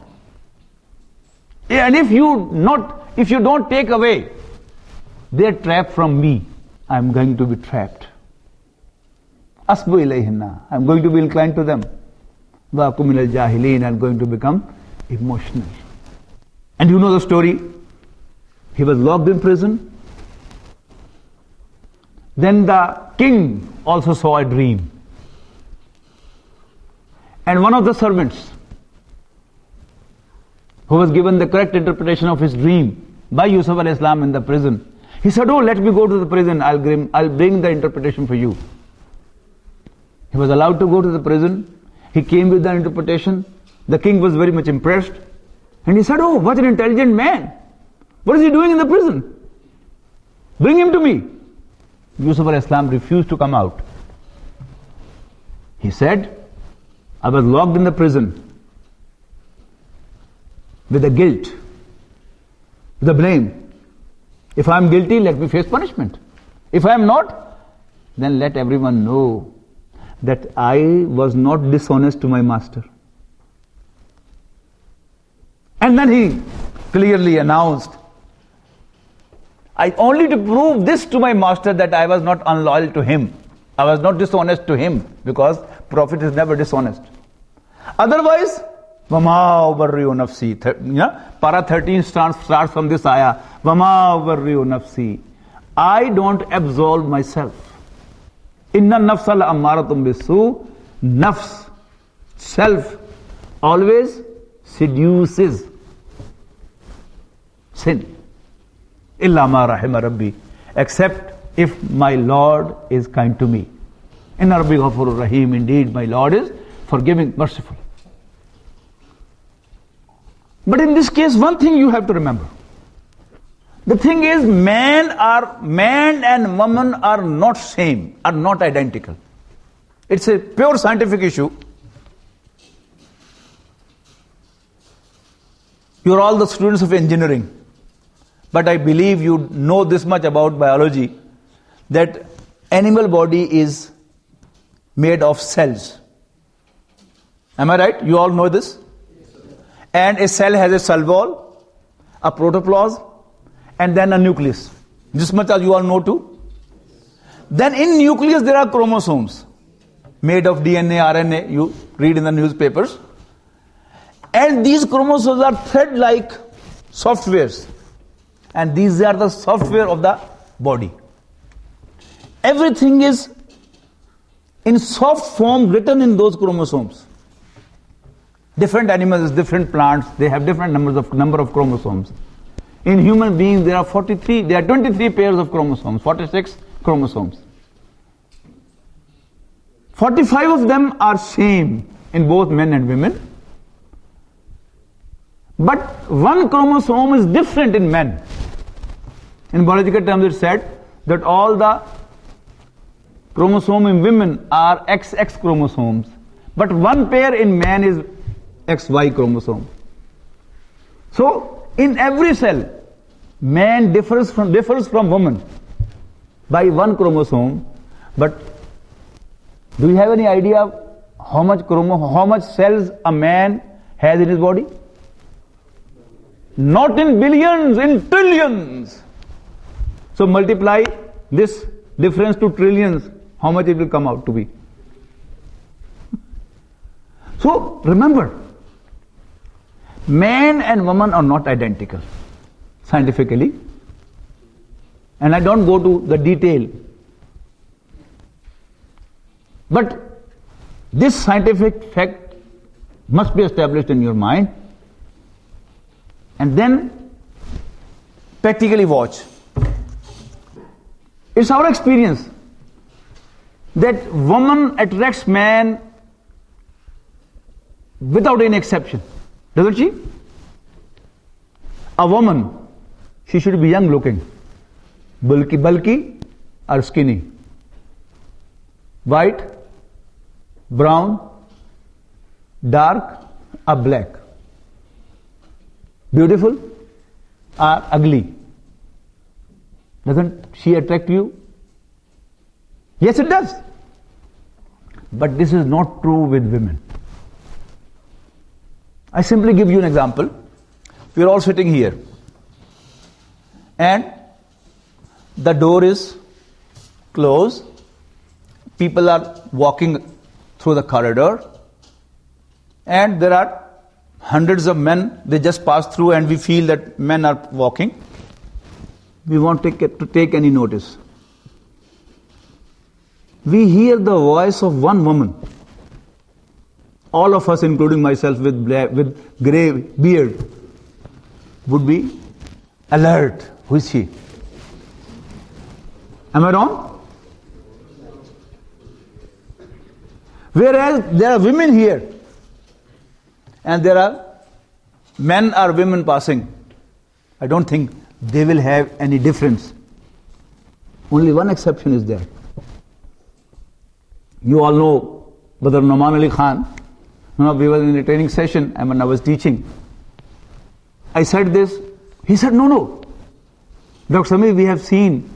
And if you don't take away their trap from me, I'm going to be trapped. Asbu ilayhinna. I'm going to be inclined to them. Wa akum minal jahilin. I'm going to become emotional. And you know the story. He was locked in prison. Then the king also saw a dream. And one of the servants, who was given the correct interpretation of his dream by Yusuf alayhi salam in the prison, he said, oh, let me go to the prison, I'll bring the interpretation for you. He was allowed to go to the prison. He came with the interpretation. The king was very much impressed. And he said, oh, what an intelligent man. What is he doing in the prison? Bring him to me. Yusuf alayhi salam refused to come out. He said, I was locked in the prison with the guilt, with the blame. If I am guilty, let me face punishment. If I am not, then let everyone know that I was not dishonest to my master. And then he clearly announced, I only to prove this to my master that I was not unloyal to him. I was not dishonest to him, because Prophet is never dishonest. Otherwise, Vama ubarriu nafsi. Para 13 starts from this ayah. Vama ubarriu nafsi. I don't absolve myself. Inna nafsa la ammaratum bisu. Nafs, self, always seduces sin. Illa ma rahima rabbi. Except if my Lord is kind to me. Inna Rabbi Ghafurur Rahim, indeed my Lord is forgiving, merciful. But in this case, one thing you have to remember. The thing is, man and woman are not same, are not identical. It's a pure scientific issue. You're all the students of engineering. But I believe you know this much about biology, that animal body is made of cells. Am I right? You all know this? And a cell has a cell wall, a protoplasm, and then a nucleus. This much as you all know too. Then in nucleus there are chromosomes made of DNA, RNA, you read in the newspapers. And these chromosomes are thread-like softwares. And these are the software of the body. Everything is in soft form written in those chromosomes. Different animals, different plants, they have different number of chromosomes. In human beings, there are 23 pairs of chromosomes, 46 chromosomes. 45 of them are same in both men and women. But one chromosome is different in men. In biological terms, it's said that all the chromosomes in women are XX chromosomes, but one pair in man is XY chromosome. So, in every cell, man differs from woman by one chromosome. But do you have any idea how much cells a man has in his body? Not in billions, in trillions. So multiply this difference to trillions, how much it will come out to be. So remember, man and woman are not identical scientifically, and I don't go to the detail. But this scientific fact must be established in your mind, and then practically watch. It's our experience that woman attracts man without any exception, doesn't she? A woman, she should be young looking, bulky or skinny, white, brown, dark or black, beautiful or ugly. Doesn't she attract you? Yes, it does. But this is not true with women. I simply give you an example. We are all sitting here, and the door is closed. People are walking through the corridor, and there are hundreds of men. They just pass through, and we feel that men are walking. We won't take any notice. We hear the voice of one woman. All of us, including myself with grey beard, would be alert. Who is she? Am I wrong? Whereas there are women here, and there are men or women passing. I don't think they will have any difference. Only one exception is there. You all know Brother Nouman Ali Khan. We were in a training session, and when I was teaching, I said this. He said, no. Dr. Sami, we have seen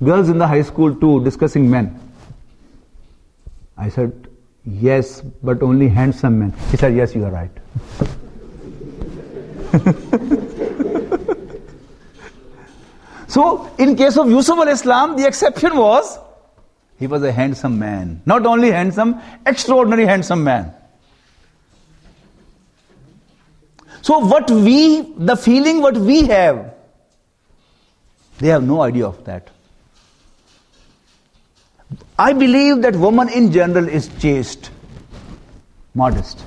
girls in the high school too discussing men. I said, yes, but only handsome men. He said, yes, you are right. So, in case of Yusuf al-Islam, the exception was, he was a handsome man. Not only handsome, extraordinary handsome man. So the feeling what we have, they have no idea of that. I believe that woman in general is chaste, modest.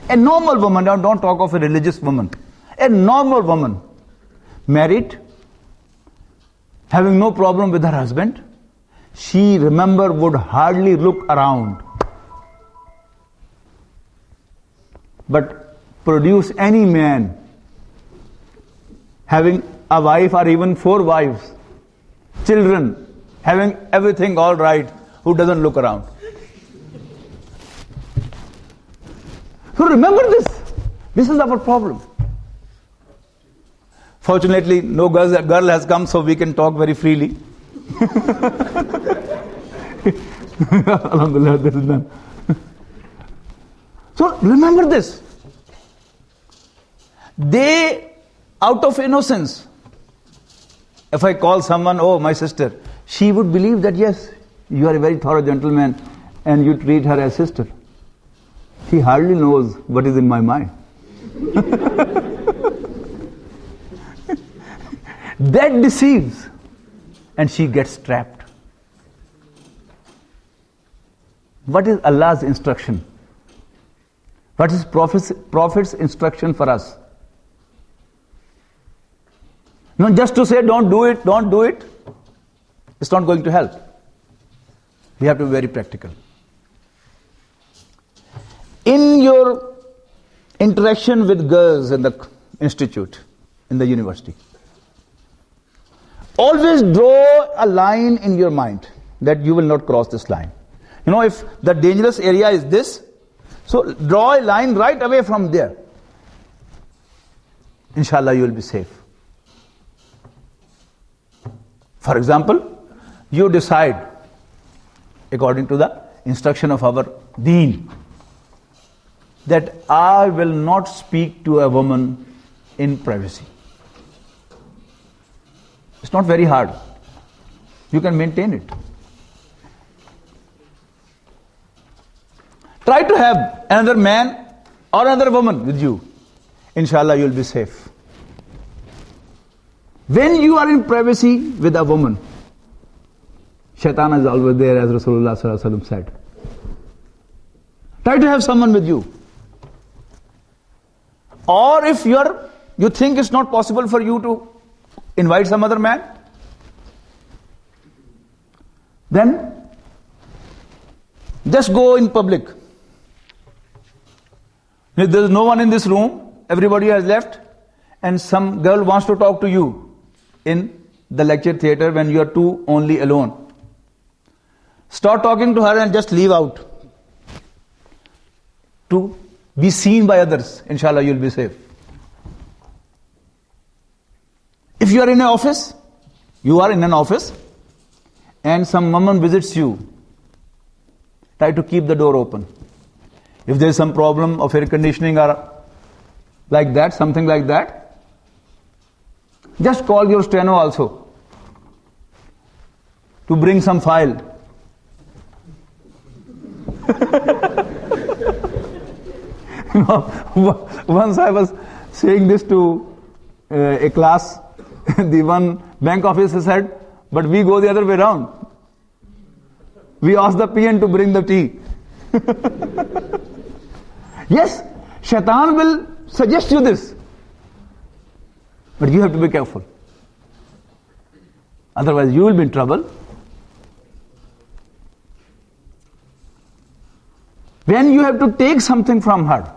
A normal woman, don't talk of a religious woman. A normal woman, married, having no problem with her husband, she, remember, would hardly look around. But produce any man having a wife or even 4 wives, children, having everything all right, who doesn't look around. So remember this. This is our problem. Fortunately, no girl has come, so we can talk very freely. Alhamdulillah, this is done. So remember this. They, out of innocence, if I call someone, oh, my sister, she would believe that yes, you are a very thorough gentleman and you treat her as sister. She hardly knows what is in my mind. That deceives, and she gets trapped. What is Allah's instruction? What is Prophet's instruction for us? Not just to say don't do it, it's not going to help. We have to be very practical. In your interaction with girls in the institute, in the university, always draw a line in your mind that you will not cross this line. You know, if the dangerous area is this, so draw a line right away from there. Inshallah, you will be safe. For example, you decide, according to the instruction of our deen, that I will not speak to a woman in privacy. It's not very hard. You can maintain it. Try to have another man or another woman with you. Inshallah, you will be safe. When you are in privacy with a woman, Shaitan is always there, as Rasulullah sallallahu alaihi wasallam said. Try to have someone with you. Or if you think it's not possible for you to invite some other man, then just go in public. If there is no one in this room, everybody has left, and some girl wants to talk to you in the lecture theatre when you are two only alone, start talking to her and just leave out to be seen by others. Inshallah, you will be safe. If you are in an office and some woman visits you, try to keep the door open. If there is some problem of air conditioning or like that, something like that, just call your steno also to bring some file. Once I was saying this to a class, the one bank officer said, but we go the other way around. We ask the PN to bring the tea. Yes, Shaitan will suggest you this. But you have to be careful. Otherwise you will be in trouble. When you have to take something from her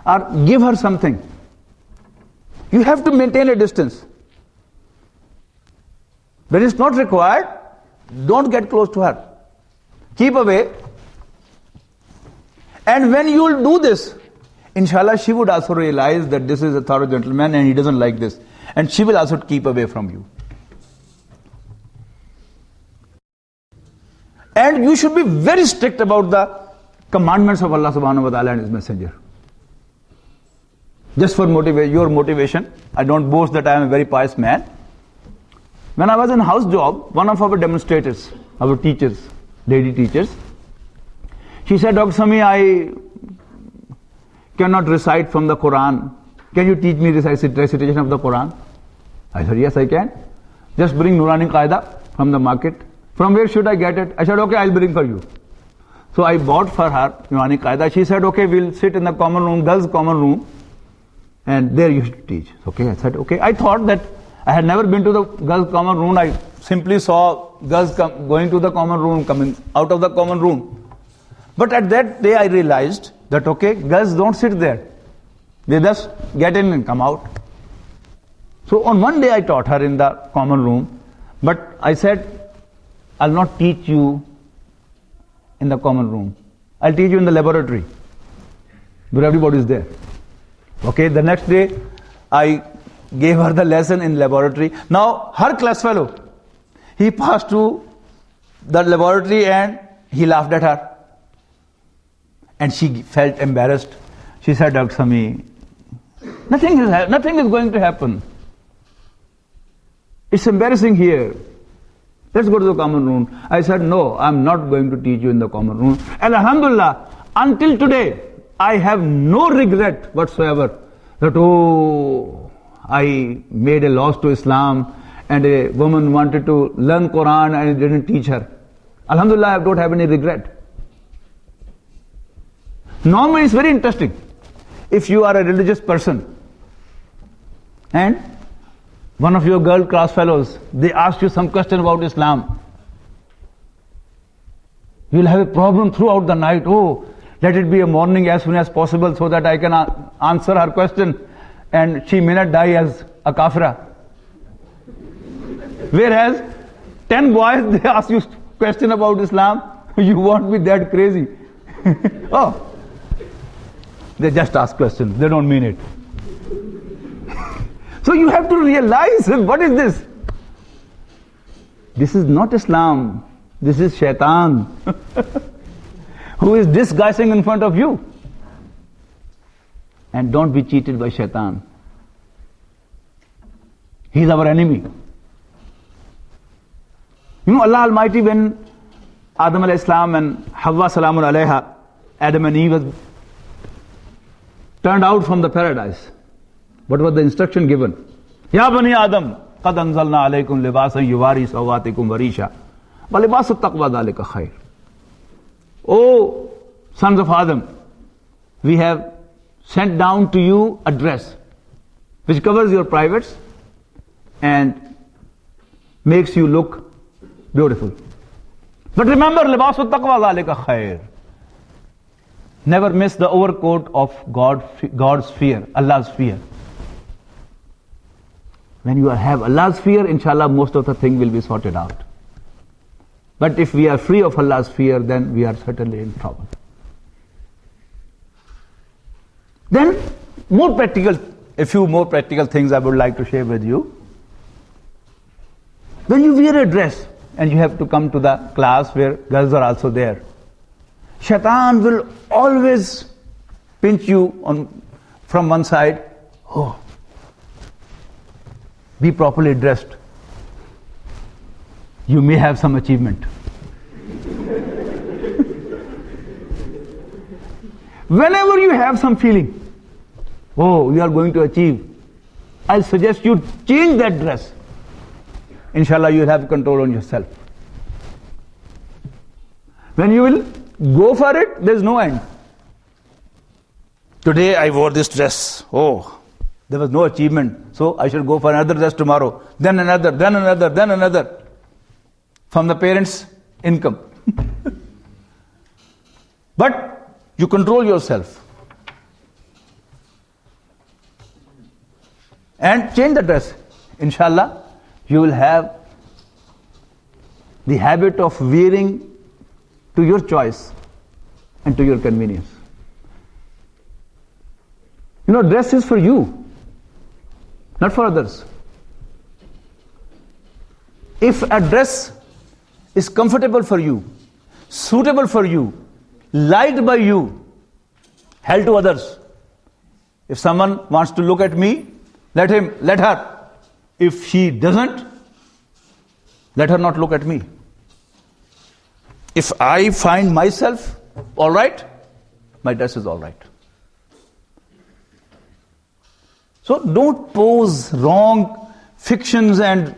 or give her something, you have to maintain a distance. When it's not required, don't get close to her. Keep away. And when you will do this, inshallah, she would also realize that this is a thorough gentleman and he doesn't like this. And she will also keep away from you. And you should be very strict about the commandments of Allah subhanahu wa ta'ala and His Messenger. Just for your motivation, I don't boast that I am a very pious man. When I was in house job, one of our demonstrators, our teachers, lady teachers, she said, Dr. Sami, I cannot recite from the Quran. Can you teach me recitation of the Quran? I said, yes, I can. Just bring Nurani Qaida from the market. From where should I get it? I said, okay, I'll bring for you. So I bought for her Nurani Qaida. She said, okay, we'll sit in the common room, girls' common room, and there you should teach. Okay, I said, okay. I thought that I had never been to the girls' common room. I simply saw girls going to the common room, coming out of the common room. But at that day I realized that, okay, girls don't sit there. They just get in and come out. So on one day I taught her in the common room, but I said, I'll not teach you in the common room. I'll teach you in the laboratory, where everybody is there. Okay, the next day I gave her the lesson in laboratory. Now her class fellow, he passed to the laboratory and he laughed at her. And she felt embarrassed. She said, Dr. Sami, nothing is going to happen. It's embarrassing here. Let's go to the common room. I said, no, I'm not going to teach you in the common room. And alhamdulillah, until today, I have no regret whatsoever that, oh, I made a loss to Islam and a woman wanted to learn Quran and I didn't teach her. Alhamdulillah, I don't have any regret. Normally, it's very interesting. If you are a religious person and one of your girl class fellows, they ask you some question about Islam, you'll have a problem throughout the night. Oh, let it be a morning as soon as possible so that I can answer her question and she may not die as a kafira. Whereas 10 boys, they ask you question about Islam, you won't be that crazy. Oh, they just ask questions, they don't mean it. So you have to realize, what is this? This is not Islam. This is Shaitan who is disguising in front of you. And don't be cheated by Shaitan. He is our enemy. You know, Allah Almighty, when Adam alayhi salam and Hawwa salamun alayha, Adam and Eve was turned out from the paradise, what was the instruction given? Ya bani Adam, qad anzalna alaykum libasan yuwari sawatikum warisha wa libasu taqwa dhalika khair. O sons of Adam, we have sent down to you a dress which covers your privates and makes you look beautiful. But remember, libasu taqwa dhalika khair. Never miss the overcoat of God's fear, Allah's fear. When you have Allah's fear, inshallah, most of the thing will be sorted out. But if we are free of Allah's fear, then we are certainly in trouble. Then, a few more practical things I would like to share with you. When you wear a dress and you have to come to the class where girls are also there, Shaitan will always pinch you from one side. Oh, be properly dressed. You may have some achievement. Whenever you have some feeling, oh, you are going to achieve, I'll suggest you change that dress. Inshallah, you will have control on yourself. When you will go for it, there's no end. Today I wore this dress. Oh, there was no achievement, so I should go for another dress tomorrow. Then another, then another, then another. From the parents' income. But you control yourself. And change the dress. Inshallah, you will have the habit of wearing to your choice and to your convenience. You know, dress is for you, not for others. If a dress is comfortable for you, suitable for you, liked by you, held to others. If someone wants to look at me, let her. If she doesn't, let her not look at me. If I find myself all right, my dress is all right. So don't pose wrong fictions and,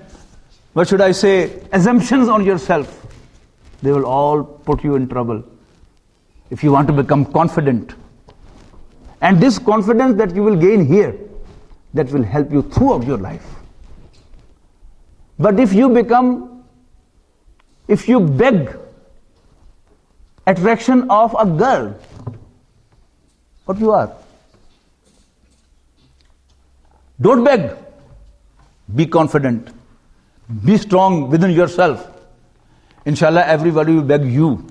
assumptions on yourself. They will all put you in trouble if you want to become confident. And this confidence that you will gain here, that will help you throughout your life. But if you become If you beg attraction of a girl, what you are? Don't beg. Be confident. Be strong within yourself. Inshallah, everybody will beg you.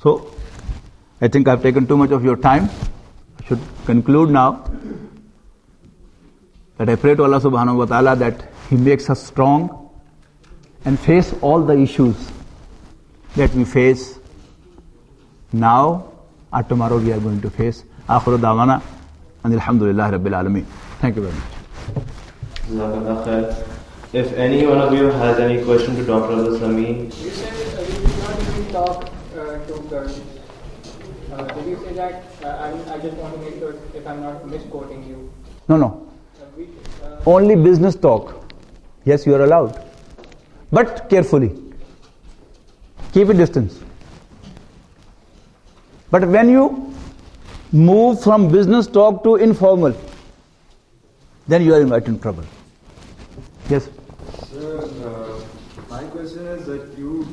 So, I think I've taken too much of your time. I should conclude now. That I pray to Allah subhanahu wa ta'ala that He makes us strong and face all the issues that we face now or tomorrow we are going to face. Akhiru da'wana and alhamdulillah rabbil alameen. Thank you very much. Jazakallah khair. If any one of you has any question to Dr. Al-Islameen. You said we did not even talk to girls. Did you say that? I just want to make sure if I'm not misquoting you. No. Only business talk. Yes, you are allowed. But carefully. Keep a distance. But when you move from business talk to informal, then you are in trouble. Yes? Sir, my question is that you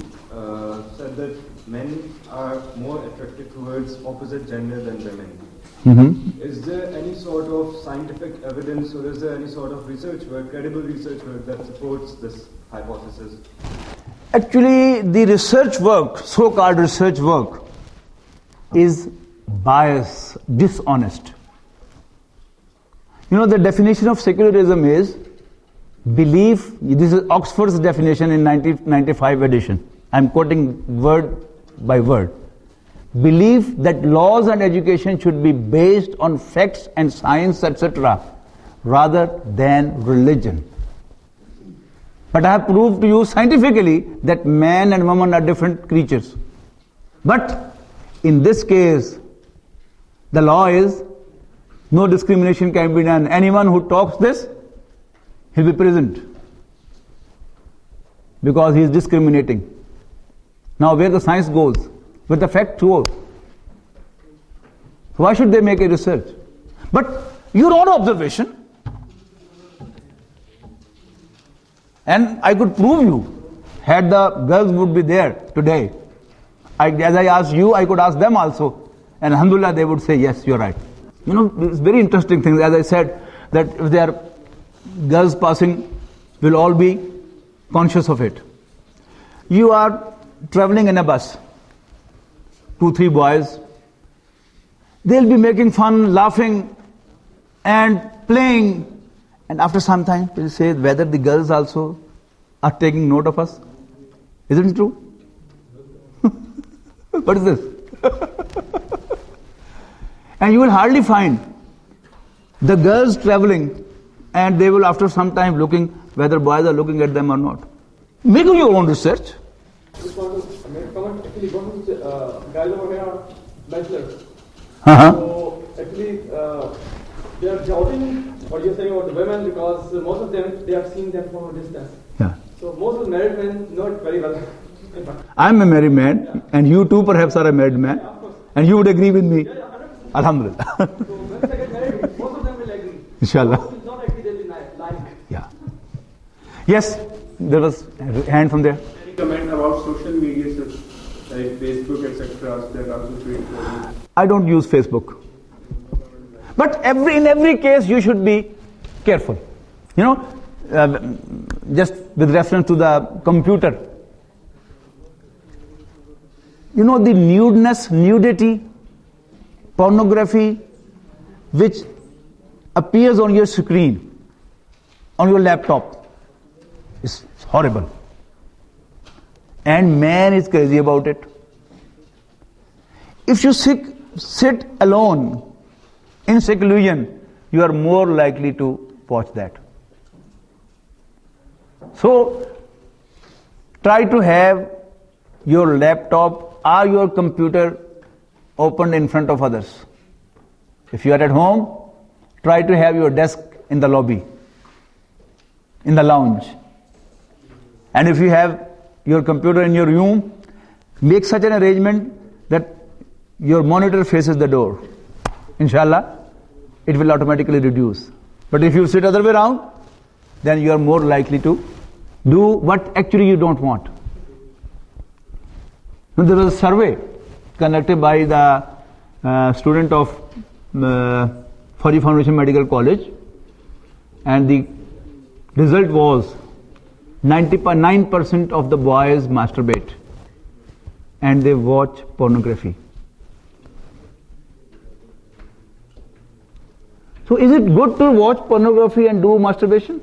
said that men are more attracted towards opposite gender than women. Mm-hmm. Is there any sort of scientific evidence or is there any sort of research work, credible research work that supports this hypothesis? Actually, the research work, so-called research work, is biased, dishonest. You know, the definition of secularism is belief. This is Oxford's definition in 1995 edition. I'm quoting word by word. Belief that laws and education should be based on facts and science, etc., rather than religion. But I have proved to you scientifically that man and woman are different creatures. But in this case, the law is no discrimination can be done. Anyone who talks this, he'll be imprisoned because he is discriminating. Now where the science goes? With the fact true. Why should they make a research? But your own observation, and I could prove you, had the girls would be there today. As I asked you, I could ask them also. And alhamdulillah, they would say, yes, you're right. You know, it's very interesting thing. As I said, that if there are girls passing, we'll all be conscious of it. You are traveling in a bus. 2-3 boys. They'll be making fun, laughing, and playing. And after some time, we'll say whether the girls also are taking note of us. Isn't it true? What is this? And you will hardly find the girls traveling and they will after some time looking whether boys are looking at them or not. Make your own research. Just want to make a comment. Actually, both of the guys over here are bachelors. So actually, they are doubting what you're saying about the women because most of them, they have seen them from a distance. Yeah. So most of the married men know it very well. I'm a married man, and you too perhaps are a married man, and you would agree with me. Alhamdulillah. So once they get married, most of them will agree. Inshallah. Most will not agree, they'll be lying. Yeah. Yes, there was a hand from there. Any comment about social media, like Facebook, etc., that are also doing for you? I don't use Facebook. But in every case, you should be careful. You know, just with reference to the computer. You know, the nudity, pornography, which appears on your screen, on your laptop, is horrible. And man is crazy about it. If you sit alone in seclusion, you are more likely to watch that. So, try to have your laptop or your computer opened in front of others. If you are at home, try to have your desk in the lobby, in the lounge. And if you have your computer in your room, make such an arrangement that your monitor faces the door. Inshallah, it will automatically reduce. But if you sit other way around, then you are more likely to do what actually you don't want. Now, there was a survey conducted by the student of Fauji Foundation Medical College, and the result was 99% of the boys masturbate and they watch pornography. So is it good to watch pornography and do masturbation?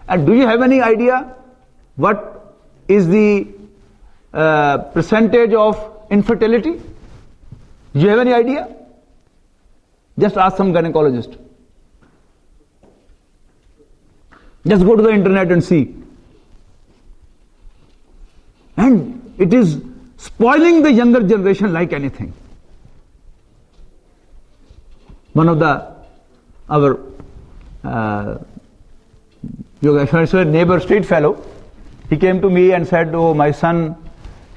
And do you have any idea what is the percentage of infertility? Do you have any idea? Just ask some gynecologist. Just go to the internet and see. And it is spoiling the younger generation like anything. One of our neighbor, street fellow, he came to me and said, "Oh, my son,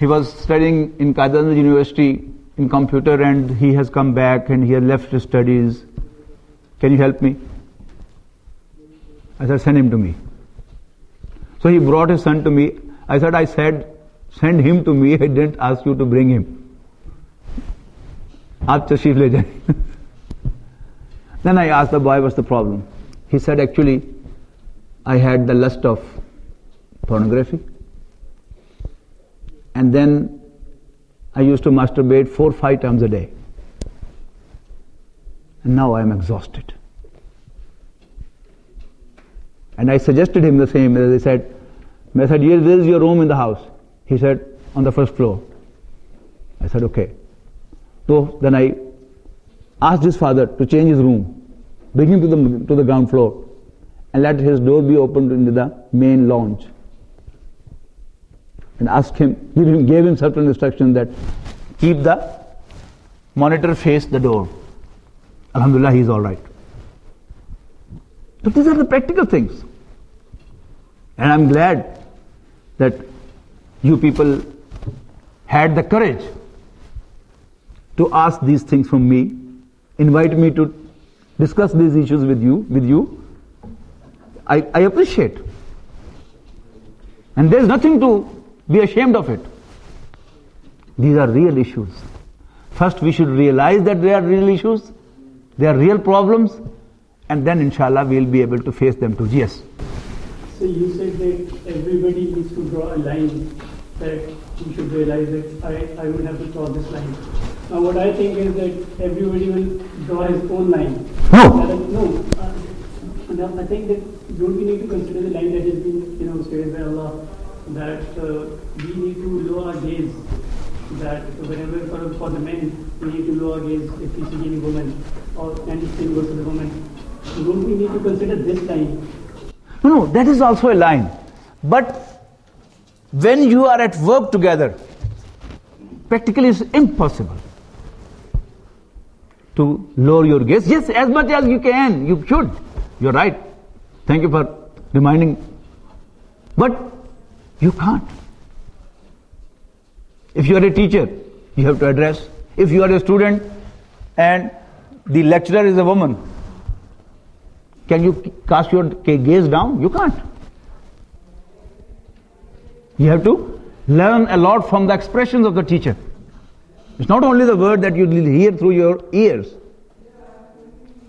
he was studying in Qadir University in computer and he has come back and he has left his studies. Can you help me?" I said, "Send him to me." So he brought his son to me. I said, "Send him to me. I didn't ask you to bring him. Aap tashreef le jaye." Then I asked the boy, "What's the problem?" He said, "Actually, I had the lust of pornography. And then I used to masturbate 4-5 times a day. And now I am exhausted." And I suggested him the same. I said, "Where is your room in the house?" He said, "On the first floor." I said, "Okay." So then I asked his father to change his room, bring him to the ground floor, and let his door be opened into the main lounge. And asked him, he gave him certain instructions that keep the monitor face the door. Alhamdulillah, he is all right. So these are the practical things. And I'm glad that you people had the courage to ask these things from me, invite me to discuss these issues with you. I appreciate. And there's nothing to be ashamed of it. These are real issues. First we should realize that they are real issues, they are real problems, and then inshallah we'll be able to face them too. Yes? So you said that everybody needs to draw a line, that you should realize that I would have to draw this line. Now what I think is that everybody will draw his own line. No. I think that don't we need to consider the line that has been stated by Allah, that we need to lower our gaze, that whenever for the men we need to lower our gaze if we see any woman or anything goes to the woman. Don't we need to consider this line? No, that is also a line. But when you are at work together, practically it's impossible to lower your gaze. Yes, as much as you can, you should. You're right. Thank you for reminding. But you can't. If you are a teacher, you have to address. If you are a student and the lecturer is a woman, can you cast your gaze down? You can't. You have to learn a lot from the expressions of the teacher. It's not only the word that you hear through your ears.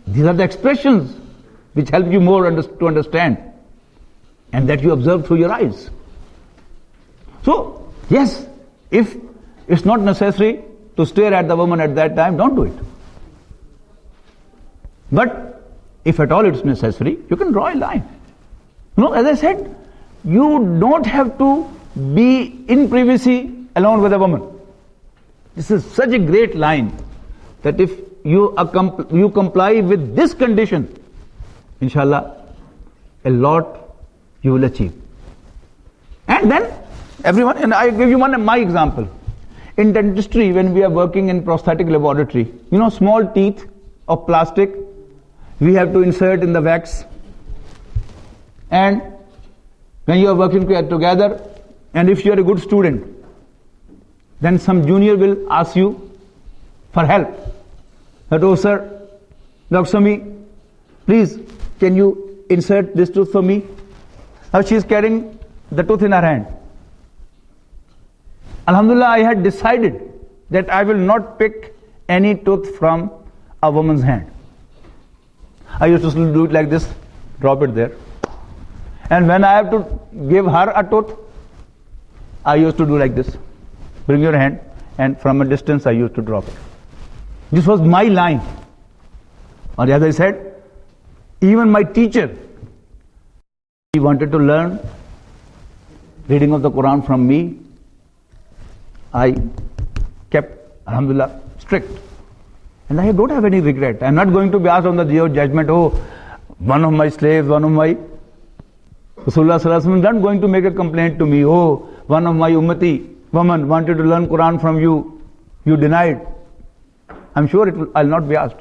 These are the expressions which help you more to understand, and that you observe through your eyes. So, yes, if it's not necessary to stare at the woman at that time, don't do it. But if at all it's necessary, you can draw a line. As I said, you don't have to be in privacy alone with a woman. This is such a great line that if you comply with this condition, inshallah, a lot you will achieve. And then everyone, and I give you my example. In dentistry, when we are working in prosthetic laboratory, small teeth of plastic, we have to insert in the wax. And when you are working together, and if you are a good student, then some junior will ask you for help. That, "Oh sir, Dr. Sami, please, can you insert this tooth for me?" Now she is carrying the tooth in her hand. Alhamdulillah, I had decided that I will not pick any tooth from a woman's hand. I used to do it like this, drop it there. And when I have to give her a tooth, I used to do like this. Bring your hand, and from a distance I used to drop it. This was my line. Or as I said, even my teacher, he wanted to learn reading of the Quran from me. I kept, alhamdulillah, strict. And I don't have any regret. I am not going to be asked on the day of judgment, oh, one of my slaves, one of my Rasulullah sallallahu alaihi wasallam is not going to make a complaint to me, oh, one of my ummati woman wanted to learn Quran from you, you denied. I'm sure I'll not be asked.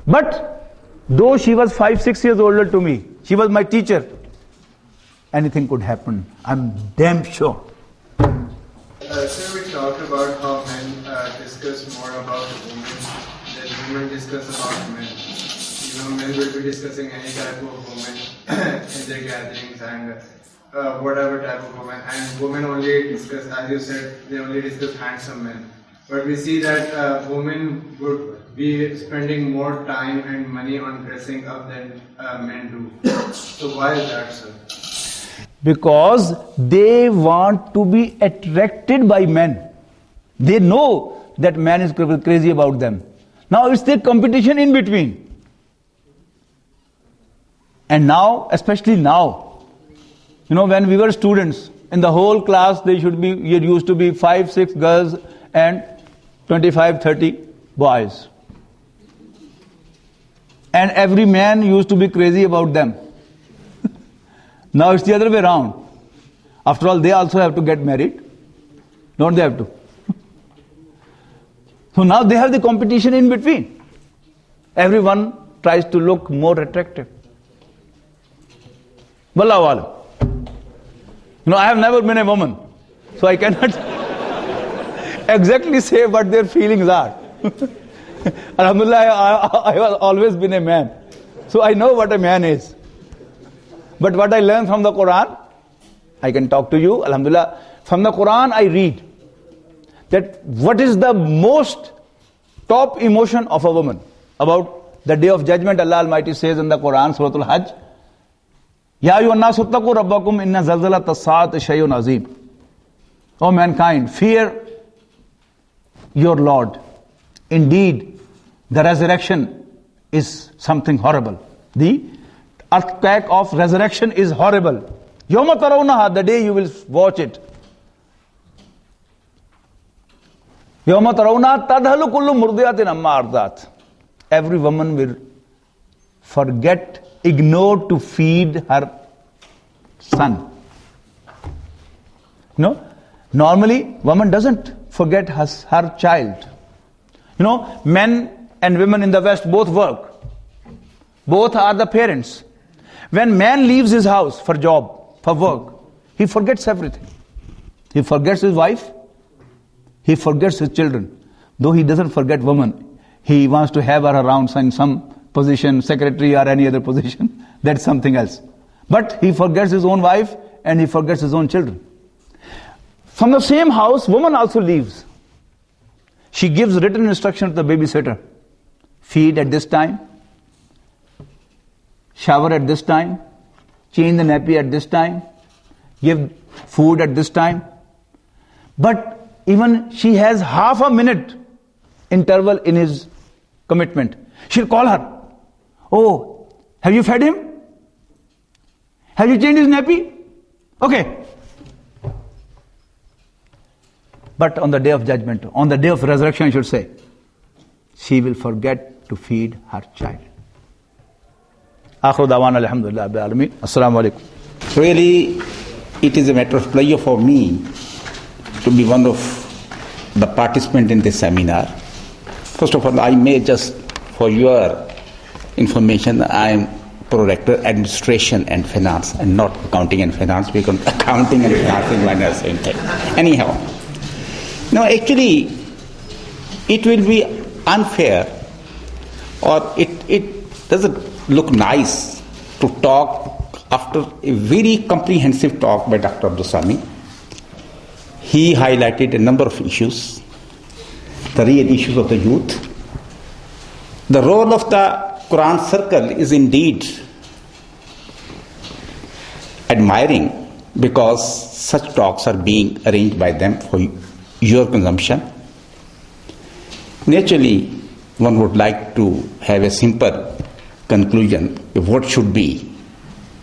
But though she was 5-6 years older to me, she was my teacher, anything could happen. I'm damn sure. Sir, we talked about how men discuss more about women than women discuss about men. Men will be discussing any type of woman in their gatherings and whatever type of woman. And women only discuss, as you said, they only discuss handsome men. But we see that women would be spending more time and money on dressing up than men do. So why is that, sir? Because they want to be attracted by men. They know that man is crazy about them. Now it's their competition in between. And now, especially now, when we were students, in the whole class there used to be 5-6 girls and 25-30 boys. And every man used to be crazy about them. Now it's the other way around. After all, they also have to get married. Don't they have to? So now they have the competition in between. Everyone tries to look more attractive. Wallahu alam. I have never been a woman, so I cannot exactly say what their feelings are. Alhamdulillah, I have always been a man, so I know what a man is. But what I learned from the Quran, I can talk to you, alhamdulillah. From the Quran I read that what is the most top emotion of a woman. About the day of judgment, Allah Almighty says in the Quran, Surah Al-Hajj, Ya ayyuhan nasu ittaqu rabbakum inna zalzalata as-saati shay'un azim. O mankind, fear your Lord. Indeed, the resurrection is something horrible. The earthquake of resurrection is horrible. Yawma tarawnaha, the day you will watch it. Yawma tarawnaha tadhalu kullu murdiyatin amma ardat. Every woman will ignore to feed her son. Normally woman doesn't forget her child. Men and women in the West both work. Both are the parents. When man leaves his house for job, for work, he forgets everything. He forgets his wife, he forgets his children. Though he doesn't forget woman, he wants to have her around in some position, secretary or any other position. That's something else. But he forgets his own wife and he forgets his own children. From the same house, woman also leaves. She gives written instruction to the babysitter. Feed at this time, shower at this time, change the nappy at this time, give food at this time. But even she has half a minute interval in his commitment. She'll call her. Oh, have you fed him? Have you changed his nappy? Okay. But on the day of judgment, on the day of resurrection, I should say, she will forget to feed her child. Akhiru dawana alhamdulillah rabbil alamin. Assalamu alaikum. Really, it is a matter of pleasure for me to be one of the participants in this seminar. First of all, I may just, for your information, I am Prorector Administration and Finance and not Accounting and Finance, because accounting and finance is one and the same thing. Anyhow, actually, it will be unfair or it doesn't look nice to talk after a very comprehensive talk by Dr. Abdul Sami, he highlighted a number of issues, the real issues of the youth. The role of the Quran circle is indeed admiring, because such talks are being arranged by them for your consumption. Naturally, one would like to have a simple conclusion of what should be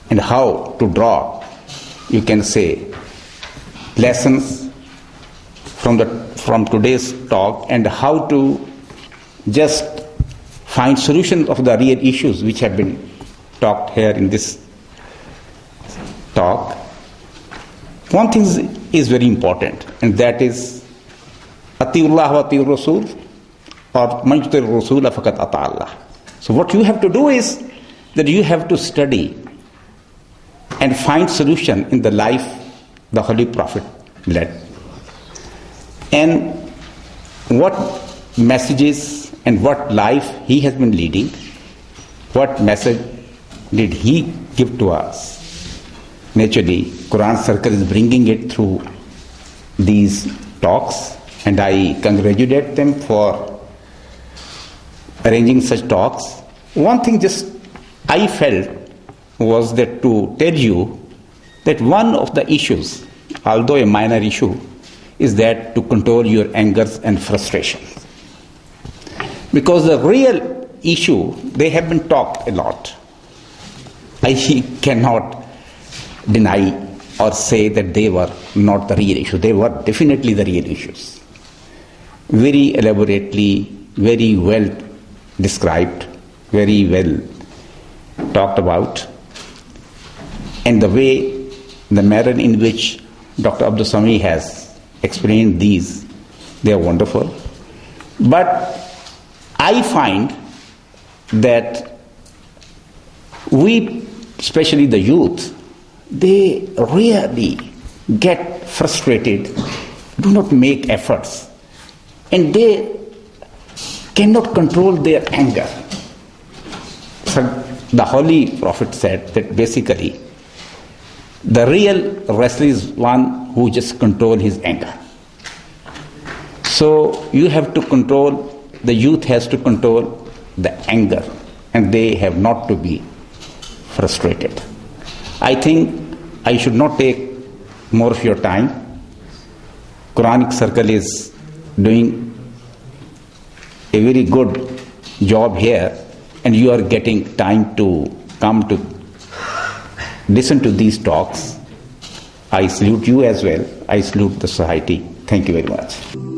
and how to draw, you can say, lessons from today's talk, and how to just find solutions of the real issues which have been talked here in this talk. One thing is very important, and that is Atiullah wa Atiur Rasul, or Man yuti Rasul faqad ata Allah. So what you have to do is that you have to study and find solution in the life the Holy Prophet led, and what messages and what life he has been leading, what message did he give to us. Naturally, Quran Circle is bringing it through these talks, and I congratulate them for arranging such talks. One thing just I felt was that to tell you that one of the issues, although a minor issue, is that to control your angers and frustrations. Because the real issue, they have been talked a lot. I cannot deny or say that they were not the real issue. They were definitely the real issues. Very elaborately, very well described, very well talked about. And the way, the manner in which Dr. Abdul Sami has explained these, they are wonderful. But I find that we, especially the youth, they really get frustrated, do not make efforts, and they cannot control their anger. So the Holy Prophet said that basically the real wrestler is one who just controls his anger. So you have to control, the youth has to control the anger, and they have not to be frustrated. I think I should not take more of your time. Quranic Circle is doing a very good job here, and you are getting time to come to listen to these talks. I salute you as well. I salute the society. Thank you very much.